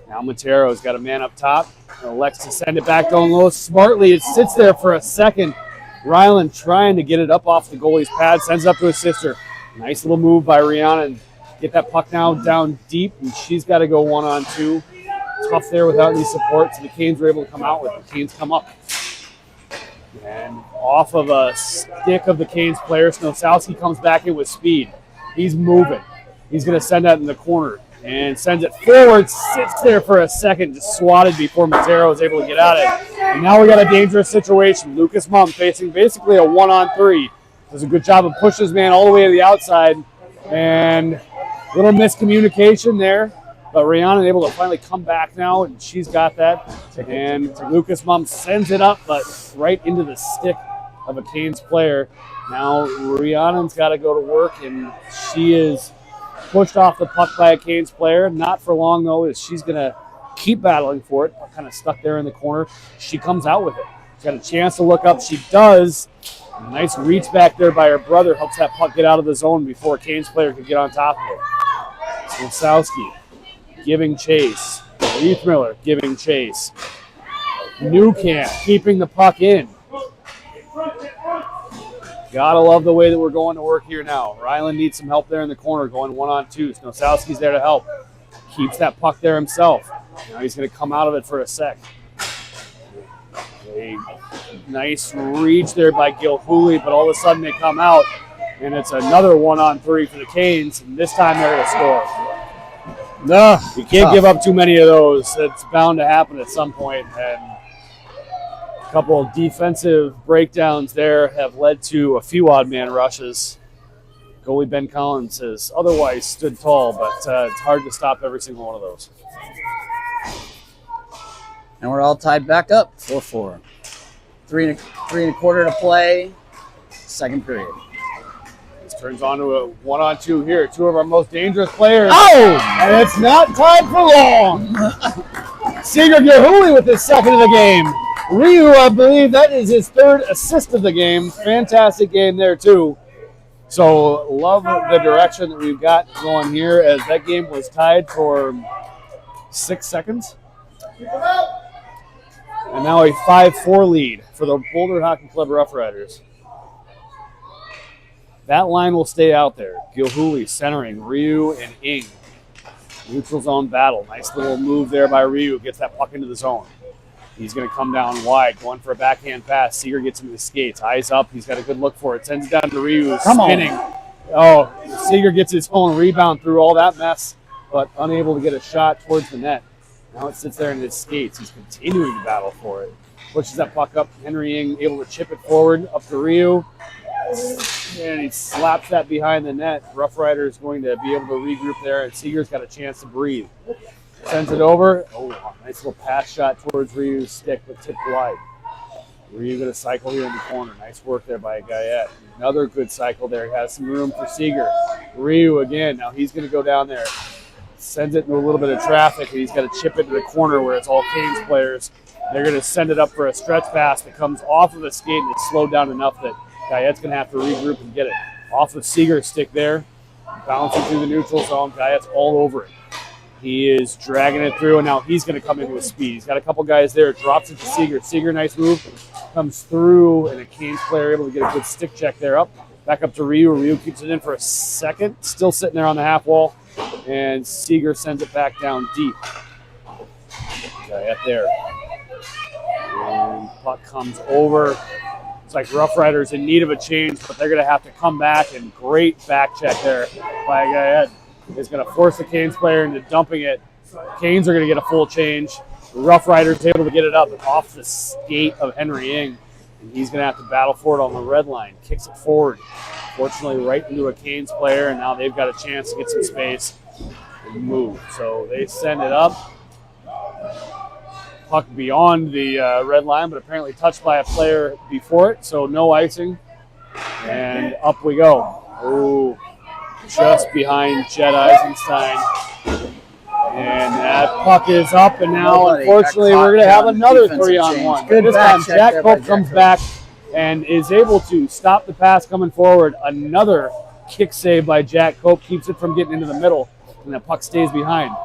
Now Montero's got a man up top. Elects to send it back down low smartly. It sits there for a second. Ryland trying to get it up off the goalie's pad. Sends it up to his sister. Nice little move by Rihanna. Get that puck now down deep, and she's got to go 1-on-2. Tough there without any support, so the Canes were able to come out with it. The Canes come up. And off of a stick of the Canes player, Snosowski comes back in with speed. He's moving. He's going to send that in the corner and sends it forward. Sits there for a second, just swatted before Montero is able to get out of it. And now we got a dangerous situation. Lucas Mumm facing basically a 1-on-3. Does a good job of pushing his man all the way to the outside. And a little miscommunication there. But Rihanna able to finally come back now, and she's got that. And Lucas Mumm sends it up, but right into the stick of a Canes player. Now Rihanna's got to go to work, and she is pushed off the puck by a Canes player. Not for long, though, as she's going to keep battling for it. Kind of stuck there in the corner. She comes out with it. She's got a chance to look up. She does. A nice reach back there by her brother. Helps that puck get out of the zone before a Canes player could get on top of it. Snosowski giving chase. Heath Miller giving chase. Newcamp keeping the puck in. Gotta love the way that we're going to work here now. Ryland needs some help there in the corner, going 1-on-2. Snosowski's there to help. Keeps that puck there himself. Now he's going to come out of it for a sec. A nice reach there by Gilhooly, but all of a sudden they come out, and it's another 1-on-3 for the Canes, and this time they're going to score. No, you can't give up too many of those. It's bound to happen at some point, and a couple of defensive breakdowns there have led to a few odd man rushes. Goalie Ben Collins has otherwise stood tall, but it's hard to stop every single one of those. And we're all tied back up, 4-4. Three and a quarter to play, second period. This turns on to a 1-on-2 here. Two of our most dangerous players. Oh! And it's not tied for long. Seeger Gilhooly with his second of the game. Ryu, I believe that is his third assist of the game. Fantastic game there, too. So, love the direction that we've got going here as that game was tied for 6 seconds. And now a 5-4 lead for the Boulder Hockey Club Rough Riders. That line will stay out there. Gilhooly centering, Ryu and Ing. Neutral zone battle. Nice little move there by Ryu. Gets that puck into the zone. He's going to come down wide, going for a backhand pass. Seeger gets him to the skates. Eyes up. He's got a good look for it. Sends it down to Ryu, spinning. Oh, Seeger gets his own rebound through all that mess, but unable to get a shot towards the net. Now it sits there in his skates. He's continuing to battle for it. Pushes that puck up. Henry Ing able to chip it forward up to Ryu. And he slaps that behind the net. Rough Rider is going to be able to regroup there, and Seeger's got a chance to breathe. Sends it over. Oh, nice little pass shot towards Ryu's stick, but tipped wide. Ryu going to cycle here in the corner. Nice work there by Guyette. Another good cycle there. He has some room for Seeger. Ryu again. Now he's going to go down there. Sends it into a little bit of traffic, and he's got to chip it to the corner where it's all Canes players. They're going to send it up for a stretch pass that comes off of the skate, and it's slowed down enough that Guyette's going to have to regroup and get it. Off of Seeger's stick there. Bouncing through the neutral zone. Guyette's all over it. He is dragging it through, and now he's going to come in with speed. He's got a couple guys there. Drops it to Seeger. Seeger, nice move. Comes through, and a Canes player able to get a good stick check there up. Back up to Ryu. Ryu keeps it in for a second. Still sitting there on the half wall. And Seeger sends it back down deep. Guyette there. And puck comes over. It's like Rough Riders in need of a change, but they're going to have to come back, and great back check there by Guyette. Is going to force the Canes player into dumping it. Canes are going to get a full change. The Rough Riders able to get it up off the skate of Henry Ing. And he's going to have to battle for it on the red line. Kicks it forward. Fortunately, right into a Canes player, and now they've got a chance to get some space and move. So they send it up. Puck beyond the red line, but apparently touched by a player before it, so no icing. And up we go. Oh, just behind Jed Eisenstein. And that puck is up, and now, unfortunately, we're going to have another 3-on-1. But this time, Jack Cope comes back and is able to stop the pass coming forward. Another kick save by Jack Cope keeps it from getting into the middle, and the puck stays behind.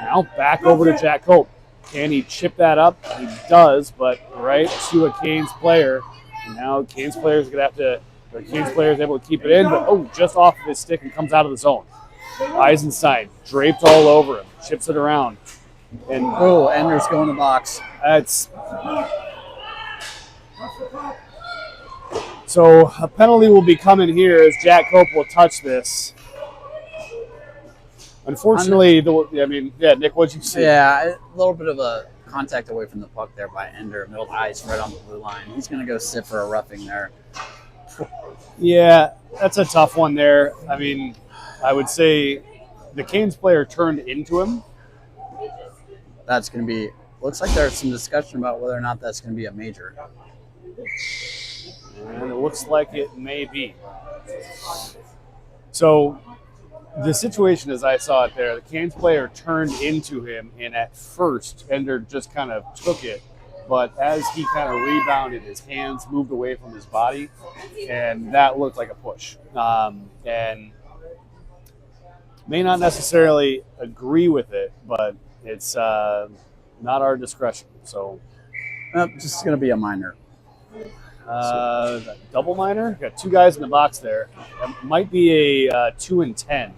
Now back over to Jack Cope. Can he chip that up? He does, but right to a Canes player. And now Canes player is going to have to, or Canes player is able to keep it in, but just off of his stick and comes out of the zone. Eisenstein draped all over him, chips it around. And Ender's going to the box. So a penalty will be coming here as Jack Cope will touch this. Unfortunately, Nick, what'd you see? Yeah, a little bit of a contact away from the puck there by Ender, middle of the ice, right on the blue line. He's going to go sit for a roughing there. Yeah, that's a tough one there. I mean, I would say the Canes player turned into him. That's going to be, looks like there's some discussion about whether or not that's going to be a major. And it looks like it may be. So the situation as I saw it there, the Canes player turned into him, and at first Ender just kind of took it. But as he kind of rebounded, his hands moved away from his body, and that looked like a push. And may not necessarily agree with it, but it's not our discretion. So just going to be a minor. Double minor. Got two guys in the box there. It might be a 2 and 10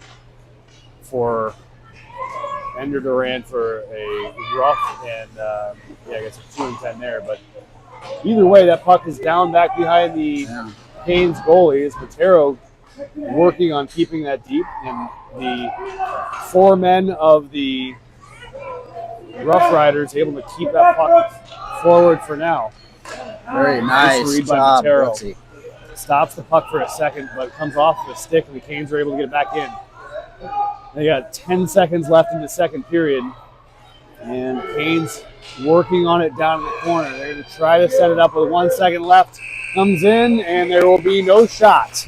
for Ender Duran for a rough, and I guess it's 2 and 10 there. But either way, that puck is down back behind the Canes goalie. Is Matero working on keeping that deep, and the 4 men of the Rough Riders able to keep that puck forward for now. Very nice read job, by Matero. Brooksy. Stops the puck for a second, but it comes off the stick, and the Canes are able to get it back in. They got 10 seconds left in the second period, and Canes working on it down in the corner. They're going to try to set it up with 1 second left. Comes in, and there will be no shot.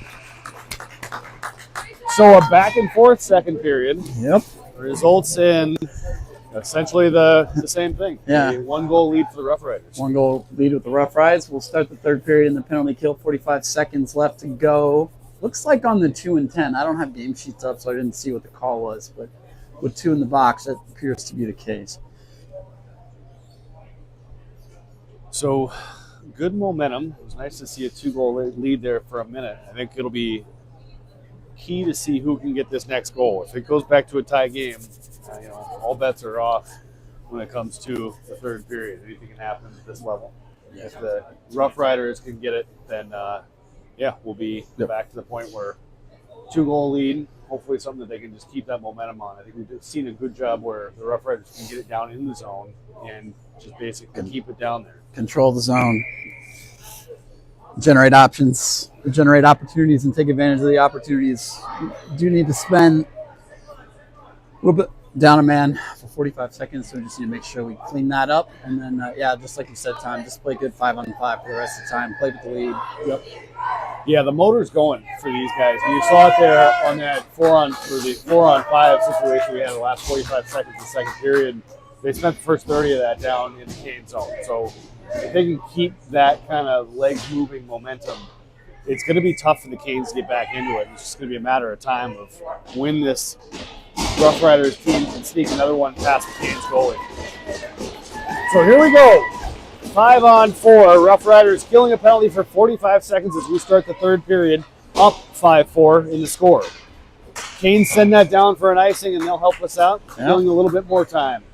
So a back and forth second period. Yep. Results in essentially the same thing. Yeah. A 1-goal lead for the Rough Riders. 1-goal lead with the Rough Riders. We'll start the third period in the penalty kill. 45 seconds left to go. Looks like on the 2 and 10. I don't have game sheets up, so I didn't see what the call was. But with 2 in the box, that appears to be the case. So good momentum. It was nice to see a 2-goal lead there for a minute. I think it'll be key to see who can get this next goal. If it goes back to a tie game, all bets are off when it comes to the third period. Anything can happen at this level. Yeah. If the Rough Riders can get it, then we'll be back to the point where 2-goal lead. Hopefully something that they can just keep that momentum on. I think we've seen a good job where the Rough Riders can get it down in the zone and just basically keep it down there. Control the zone. Generate options, generate opportunities, and take advantage of the opportunities. You do need to spend a little bit down a man for 45 seconds, so we just need to make sure we clean that up. And then, just like you said, Tom, just play good 5-on-5 for the rest of the time. Play with the lead. Yep. Yeah, the motor's going for these guys. You saw it there on that 4-on-5 situation we had in the last 45 seconds of the second period. They spent the first 30 of that down in the Canes zone. So if they can keep that kind of legs-moving momentum, it's going to be tough for the Canes to get back into it. It's just going to be a matter of time of when this Rough Riders team can sneak another one past the Canes goalie. So here we go. 5-on-4. Rough Riders killing a penalty for 45 seconds as we start the third period, up 5-4 in the score. Canes send that down for an icing, and they'll help us out, killing a little bit more time.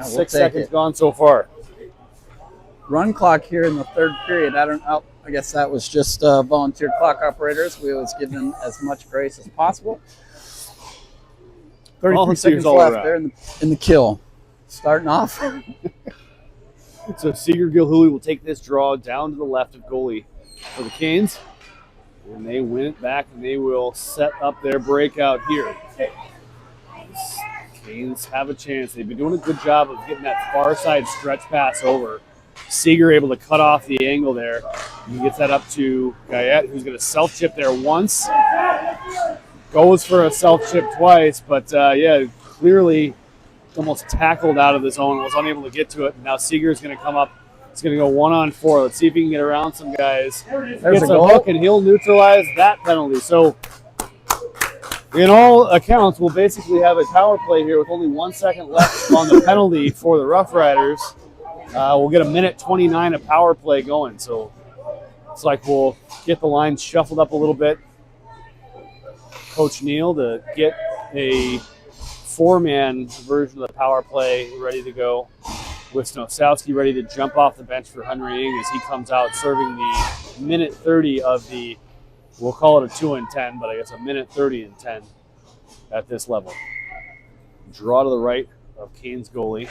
6 seconds gone so far. Run clock here in the third period. I guess that was just volunteer clock operators. We always give them as much grace as possible. 33 seconds left there in the kill. Starting off. So Seeger Gilhooly will take this draw down to the left of goalie for the Canes. And they win it back, and they will set up their breakout here. Canes have a chance. They've been doing a good job of getting that far side stretch pass over. Seeger able to cut off the angle there. He gets that up to Guyette, who's going to self-chip there once. Goes for a self-chip twice, but clearly almost tackled out of the zone, was unable to get to it. Now Seeger's going to come up. It's going to go 1-on-4. Let's see if he can get around some guys. Gets a hook, and he'll neutralize that penalty. So in all accounts, we'll basically have a power play here with only 1 second left on the penalty for the Rough Riders. We'll get a minute 29 of power play going. So it's like we'll get the line shuffled up a little bit. Coach Neal to get a 4-man version of the power play ready to go, with Snosowski ready to jump off the bench for Henry Ing as he comes out serving the minute 30 of the, we'll call it a 2 and 10, but I guess a minute 30 and 10 at this level. Draw to the right of Kane's goalie.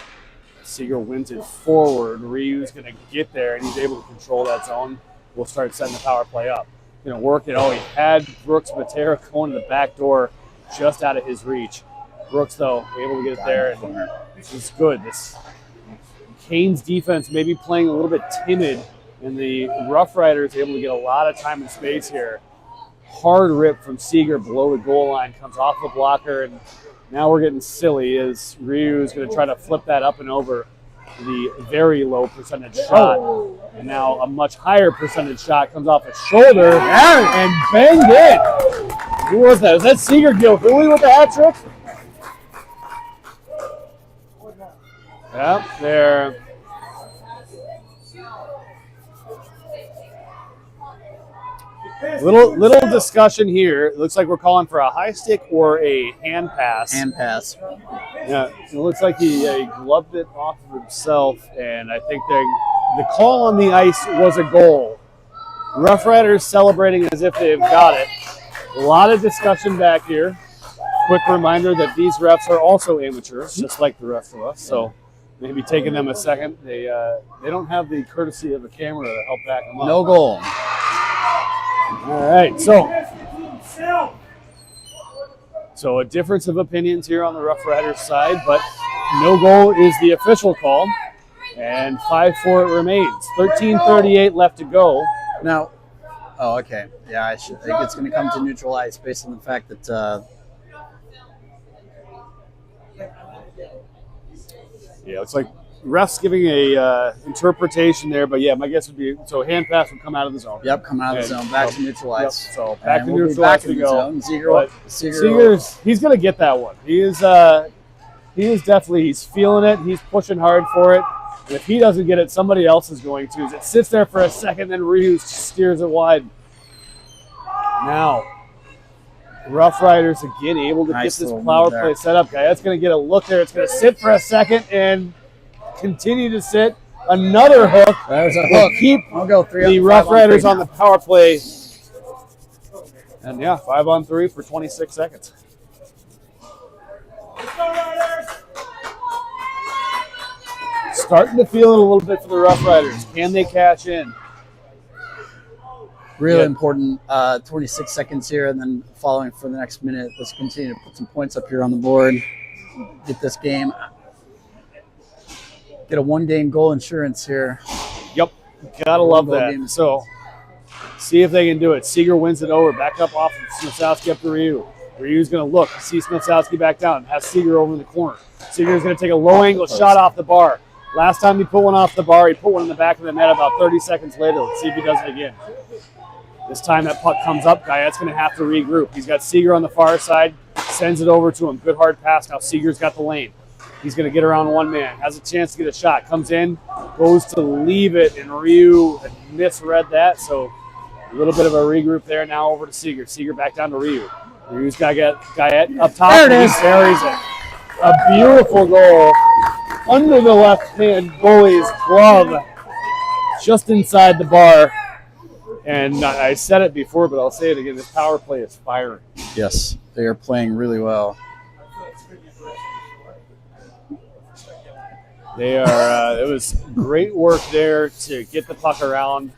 Seeger wins it forward. Ryu's going to get there, and he's able to control that zone. We'll start setting the power play up. Going to work it. Oh, he had Brooks Matera going to the back door just out of his reach. Brooks, though, able to get it there, and this is good. This Kane's defense maybe playing a little bit timid, and the Rough Riders able to get a lot of time and space here. Hard rip from Seeger below the goal line, comes off the blocker, and now we're getting silly as Ryu is going to try to flip that up and over the very low percentage shot. And now a much higher percentage shot comes off his shoulder and banged in. Who was that? Was that Seeger Gilhooly with the hat trick? Yep, there. Little discussion here. It looks like we're calling for a high stick or a hand pass. Hand pass. Yeah, it looks like he gloved it off of himself, and I think the call on the ice was a goal. Rough Riders celebrating as if they've got it. A lot of discussion back here. Quick reminder that these refs are also amateurs, just like the rest of us. So maybe taking them a second. They don't have the courtesy of a camera to help back them up. No goal. All right, so a difference of opinions here on the Rough Riders side, but no goal is the official call, and 5-4 it remains. 13:38 left to go. Now, oh, okay. Yeah, I think it's going to come to neutral ice based on the fact that yeah, it's like refs giving a interpretation there, but yeah, my guess would be so hand pass would come out of the zone. Yep, come out of the zone, back to neutral ice. Yep, so back to neutral ice we go. Seeger's he's going to get that one. He is definitely, he's feeling it. He's pushing hard for it. And if he doesn't get it, somebody else is going to. As it sits there for a second, then Ryu steers it wide. Now, Rough Riders again able to get this power play set up. That's going to get a look there. It's going to sit for a second and continue to sit. Another hook. There's a hook. Keep I'll go the Rough Riders on the power play. And yeah, 5-on-3 for 26 seconds. Starting to feel it a little bit for the Rough Riders. Can they cash in? Really important 26 seconds here, and then following for the next minute. Let's continue to put some points up here on the board. Get this game. Get a one-game goal insurance here. Yep, gotta love that. So, see if they can do it. Seeger wins it over. Back up off of Snosowski up to Ryu. Ryu's going to look, see Snosowski back down, has Seeger over in the corner. Seeger's going to take a low-angle shot off the bar. Last time he put one off the bar, he put one in the back of the net about 30 seconds later. Let's see if he does it again. This time that puck comes up, Guyette's going to have to regroup. He's got Seeger on the far side, sends it over to him. Good hard pass. Now Seeger's got the lane. He's going to get around one man, has a chance to get a shot. Comes in, goes to leave it, and Ryu misread that. So a little bit of a regroup there. Now over to Seeger. Seeger back down to Ryu. Ryu's got to get Guyette up top. There it is. He buries it. A beautiful goal under the left-hand goalie's glove, just inside the bar. And I said it before, but I'll say it again. This power play is firing. Yes, they are playing really well. They are. It was great work there to get the puck around.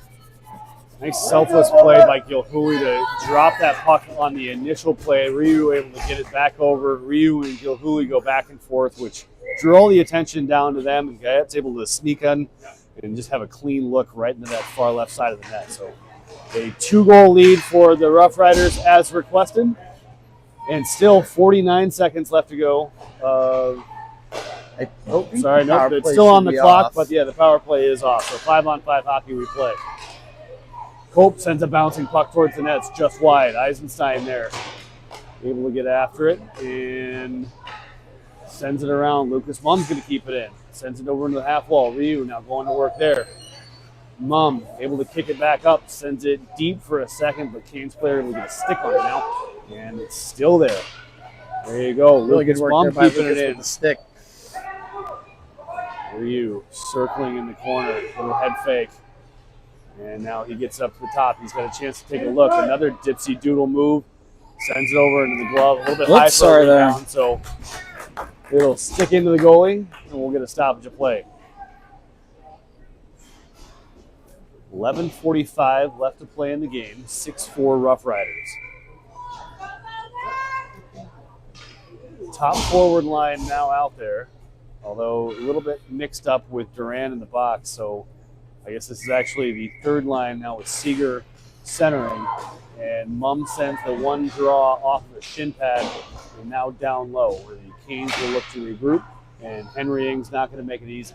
Nice selfless play by Gilhooly to drop that puck on the initial play. Ryu able to get it back over. Ryu and Gilhooly go back and forth, which drew all the attention down to them. And Guyette's able to sneak in and just have a clean look right into that far left side of the net. So a 2-goal lead for the Rough Riders as requested. And still 49 seconds left to go. Sorry, no, it's still on the clock, but yeah, the power play is off. So 5-on-5 hockey we play. Cope sends a bouncing puck towards the net. It's just wide. Eisenstein there. able to get after it and sends it around. Lucas Mum's going to keep it in. Sends it over into the half wall. Ryu now going to work there. Mum able to kick it back up. Sends it deep for a second, but Canes player able to get a stick on it now. And it's still there. There you go. Really Lucas good work Mum there by keeping Lucas it in. with the stick. Ryu circling in the corner. Little head fake. And now he gets up to the top. He's got a chance to take a look. Another dipsy doodle move. Sends it over into the glove. A little bit high for a rebound, so it'll stick into the goalie, and we'll get a stoppage of play. 11:45 left to play in the game. 6-4 Rough Riders. Top forward line now out there, although a little bit mixed up with Duran in the box, so I guess this is actually the third line now with Seeger centering. And Mum sends the one draw off of the shin pad and now down low, where the Canes will look to regroup, and Henry Ing's not going to make it easy.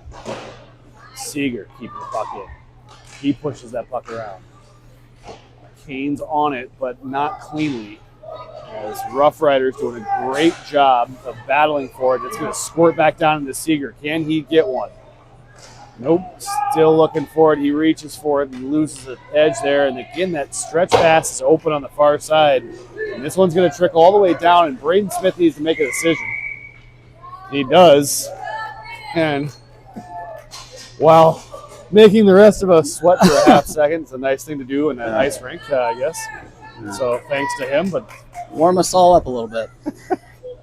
Seeger keeping the puck in. He pushes that puck around. Canes on it, but not cleanly, as Rough Riders doing a great job of battling for it. It's going to squirt back down into Seeger. Can he get one? Nope, still looking for it. He reaches for it and loses the edge there. And again, that stretch pass is open on the far side. And this one's going to trickle all the way down, and Braden Smith needs to make a decision. He does. And while making the rest of us sweat for a half second, it's a nice thing to do in an ice rink, I guess. Yeah. So thanks to him, but warm us all up a little bit.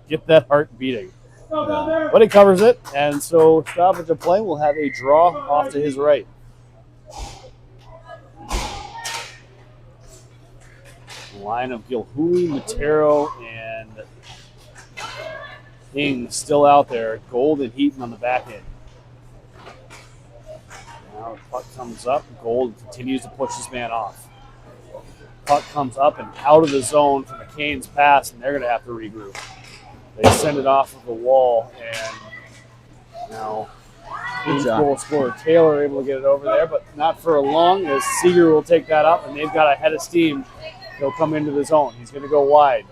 Get that heart beating. Yeah. But he covers it, and so stoppage of play will have a draw off to his right. Line of Gilhooly, Matero, and Ing still out there. Gold and Heaton on the back end. Now the puck comes up. Gold continues to push his man off. Puck comes up and out of the zone from the Canes pass, and they're going to have to regroup. They send it off of the wall, and now Canes goal scorer Taylor able to get it over there, but not for long, as Seeger will take that up, and they've got a head of steam. He'll come into the zone. He's going to go wide,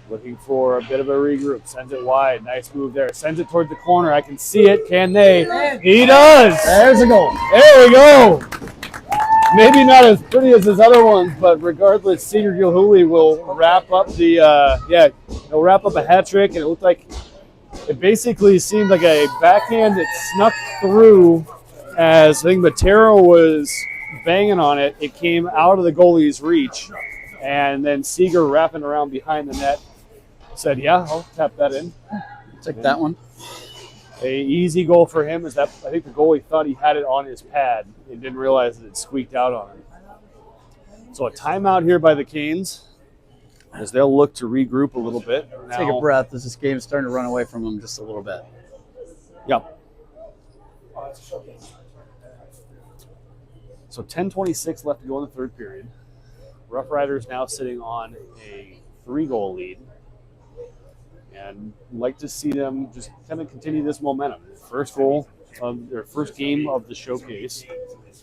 looking for a bit of a regroup. Sends it wide. Nice move there. Sends it toward the corner. I can see it. Can they? He does. There's a goal. There we go. Maybe not as pretty as his other ones, but regardless, Seeger Gilhooly will wrap up he'll wrap up a hat trick, and it looked like it basically seemed like a backhand that snuck through as I think Matero was banging on it. It came out of the goalie's reach, and then Seeger wrapping around behind the net said, yeah, I'll tap that in. Take that one. A easy goal for him is that I think the goalie thought he had it on his pad and didn't realize that it squeaked out on him. So a timeout here by the Canes as they'll look to regroup a little bit. Now, take a breath as this game is starting to run away from them just a little bit. Yep. So 10:26 left to go in the third period. Rough Riders now sitting on a 3-goal lead. And like to see them just kind of continue this momentum. First goal of their first game of the showcase.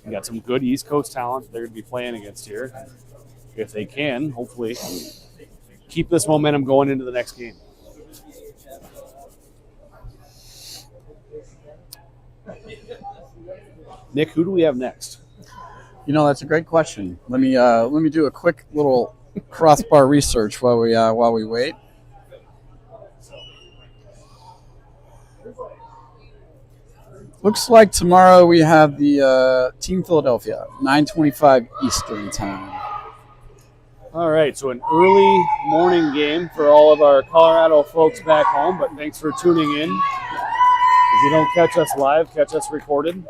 We got some good East Coast talent they're going to be playing against here. If they can, hopefully, keep this momentum going into the next game. Nick, who do we have next? You know, that's a great question. Let me do a quick little crossbar research while we wait. Looks like tomorrow we have the Team Philadelphia, 9:25 Eastern time. All right, so an early morning game for all of our Colorado folks back home, but thanks for tuning in. If you don't catch us live, catch us recorded.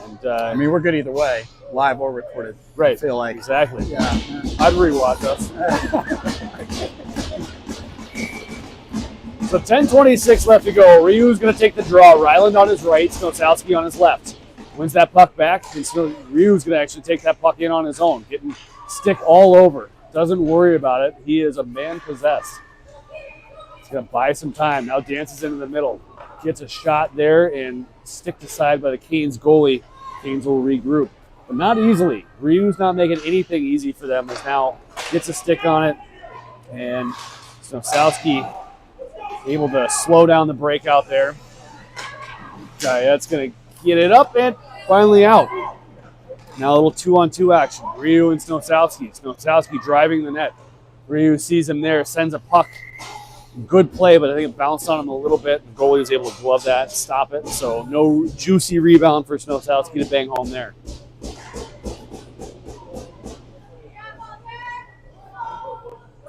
And I mean, we're good either way, live or recorded. Right, I feel like. Exactly. Yeah. I'd rewatch us. So 10:26 left to go. Ryu's going to take the draw. Ryland on his right, Snosowski on his left. Wins that puck back, and Ryu's going to actually take that puck in on his own, getting stick all over. Doesn't worry about it. He is a man possessed. He's going to buy some time. Now dances into the middle. Gets a shot there and sticked aside by the Canes goalie. Canes will regroup, but not easily. Ryu's not making anything easy for them. As now gets a stick on it And Snosowski able to slow down the breakout there. Guyette's going to get it up and finally out. Now a little 2-on-2 action. Ryu and Snosowski. Snosowski driving the net. Ryu sees him there, sends a puck. Good play, but I think it bounced on him a little bit. The goalie was able to glove that, stop it. So no juicy rebound for Snosowski to bang home there.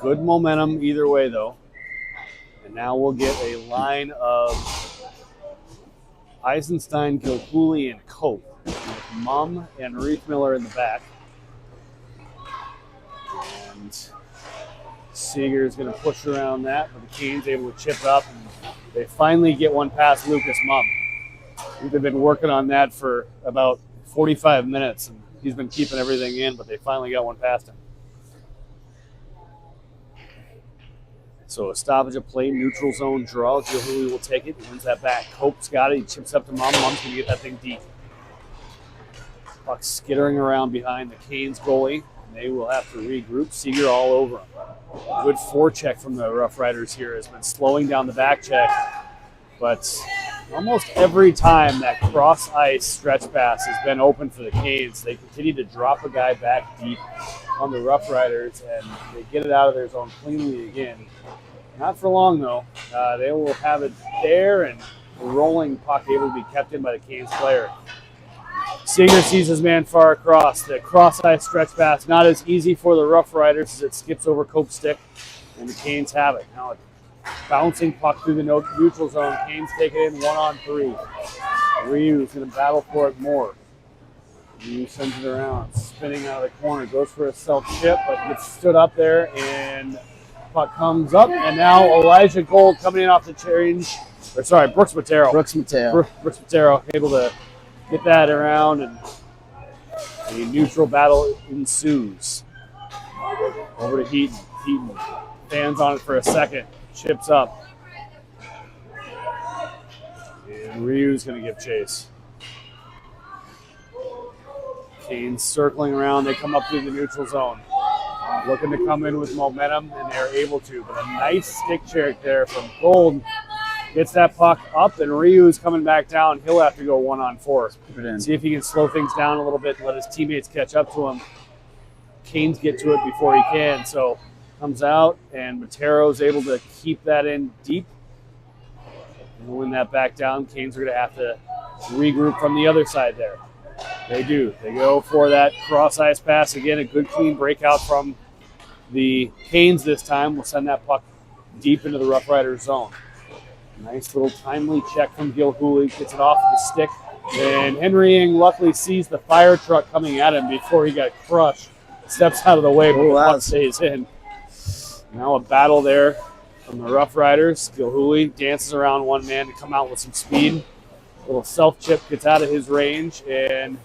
Good momentum either way, though. And now we'll get a line of Eisenstein, Gilhooly, and Cope, with Mum and Reith Miller in the back. And Seeger's going to push around that, but the Canes able to chip up, and they finally get one past Lucas Mum. They've been working on that for about 45 minutes, and he's been keeping everything in, but they finally got one past him. So a stoppage of play, neutral zone draw. Gilhooly will take it. He wins that back. Cope's got it. He chips up to Mum. Mum's going to get that thing deep. Puck skittering around behind the Canes goalie. And they will have to regroup. Seeger all over him. Good forecheck from the Rough Riders here has been slowing down the back check. But almost every time that cross-ice stretch pass has been open for the Canes, they continue to drop a guy back deep on the Rough Riders, and they get it out of their zone cleanly again. Not for long, though. They will have it there, and the rolling puck able to be kept in by the Canes player. Seeger sees his man far across. The cross-ice stretch pass, not as easy for the Rough Riders as it skips over Cope's stick, and the Canes have it. Now a bouncing puck through the neutral zone. Canes take it in 1-on-3. Ryu's going to battle for it more. Ryu sends it around, spinning out of the corner, goes for a self-chip, but gets stood up there, and puck comes up, and now Elijah Gold coming in off the change. Brooks Matero. Brooks Matero able to get that around, and a neutral battle ensues. Over to Heaton. Heaton stands on it for a second, chips up. And Ryu's going to give chase. Canes circling around. They come up through the neutral zone. Looking to come in with momentum, and they're able to. But a nice stick check there from Gold. Gets that puck up, and Ryu's coming back down. He'll have to go 1-on-4. See if he can slow things down a little bit and let his teammates catch up to him. Canes get to it before he can. So comes out, and Matero's able to keep that in deep. And win that back down. Canes are going to have to regroup from the other side there. They do. They go for that cross-ice pass. Again, a good clean breakout from the Canes this time. We'll send that puck deep into the Rough Riders zone. Nice little timely check from Gilhooly. Gets it off of the stick. And Henry Ing luckily sees the fire truck coming at him before he got crushed. Steps out of the way, but the puck stays in. Now a battle there from the Rough Riders. Gilhooly dances around one man to come out with some speed. Little self-chip gets out of his range and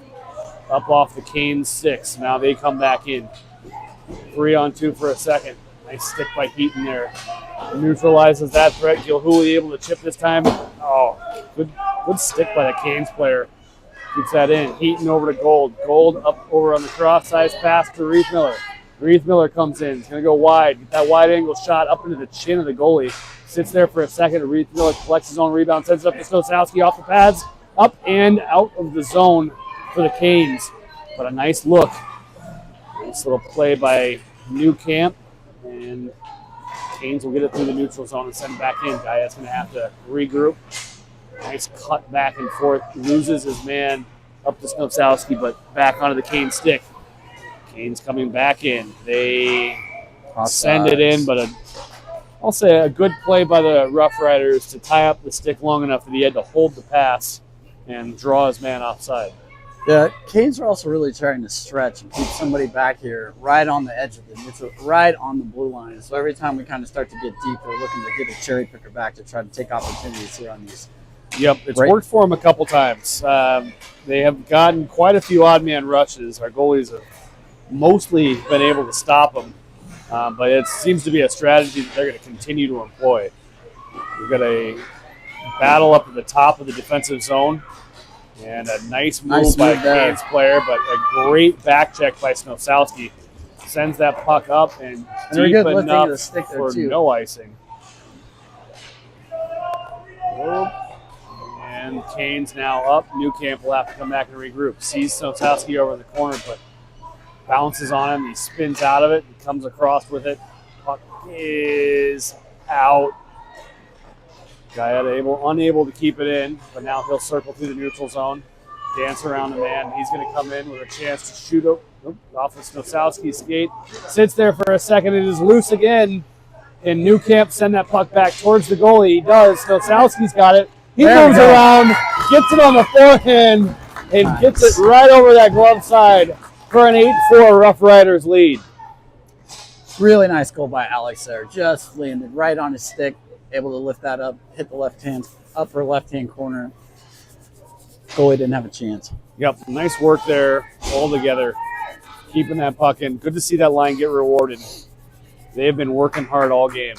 up off the Canes 6. Now they come back in. 3-on-2 for a second. Nice stick by Heaton there. Neutralizes that threat. Gilhooly able to chip this time. Oh, good stick by the Canes player. Keeps that in. Heaton over to Gold. Gold up over on the cross-ice pass to Reith Miller. Reith Miller comes in. He's going to go wide. Get that wide-angle shot up into the chin of the goalie. Sits there for a second. Reith Miller collects his own rebound. Sends it up to Snosowski off the pads. Up and out of the zone for the Canes. But a nice look. Nice little play by Newcamp. And Canes will get it through the neutral zone and send it back in. Guyette's going to have to regroup. Nice cut back and forth. Loses his man up to Snosowski, but back onto the Canes stick. Canes coming back in. They send it in, but I'll say a good play by the Rough Riders to tie up the stick long enough that he had to hold the pass and draw his man offside. The Canes are also really trying to stretch and keep somebody back here right on the edge of the neutral, right on the blue line. So every time we kind of start to get deep, we're looking to get a cherry picker back to try to take opportunities here on these. Yep, it's worked for them a couple times. They have gotten quite a few odd man rushes. Our goalies have mostly been able to stop them, but it seems to be a strategy that they're going to continue to employ. We've got a battle up at the top of the defensive zone. And a nice move by a Canes player, but a great back check by Snosowski. sends that puck up and Very deep good lifting enough of the stick there, for too. no icing. And Kane's now up. Newcamp will have to come back and regroup. Sees Snotowski over in the corner, but bounces on him. He spins out of it. He comes across with it. Puck is out. Guy unable to keep it in, but now he'll circle through the neutral zone, dance around the man. He's going to come in with a chance to shoot off of Snotowski's skate. Sits there for a second. It is loose again. And Newcamp send that puck back towards the goalie. He does. Snotowski's got it. He moves around, gets it on the forehand, and gets it right over that glove side for an 8-4 Rough Riders lead. Really nice goal by Alex there. Just landed right on his stick, able to lift that up, hit the upper left-hand corner. Goalie didn't have a chance. Yep, nice work there all together, keeping that puck in. Good to see that line get rewarded. They have been working hard all game.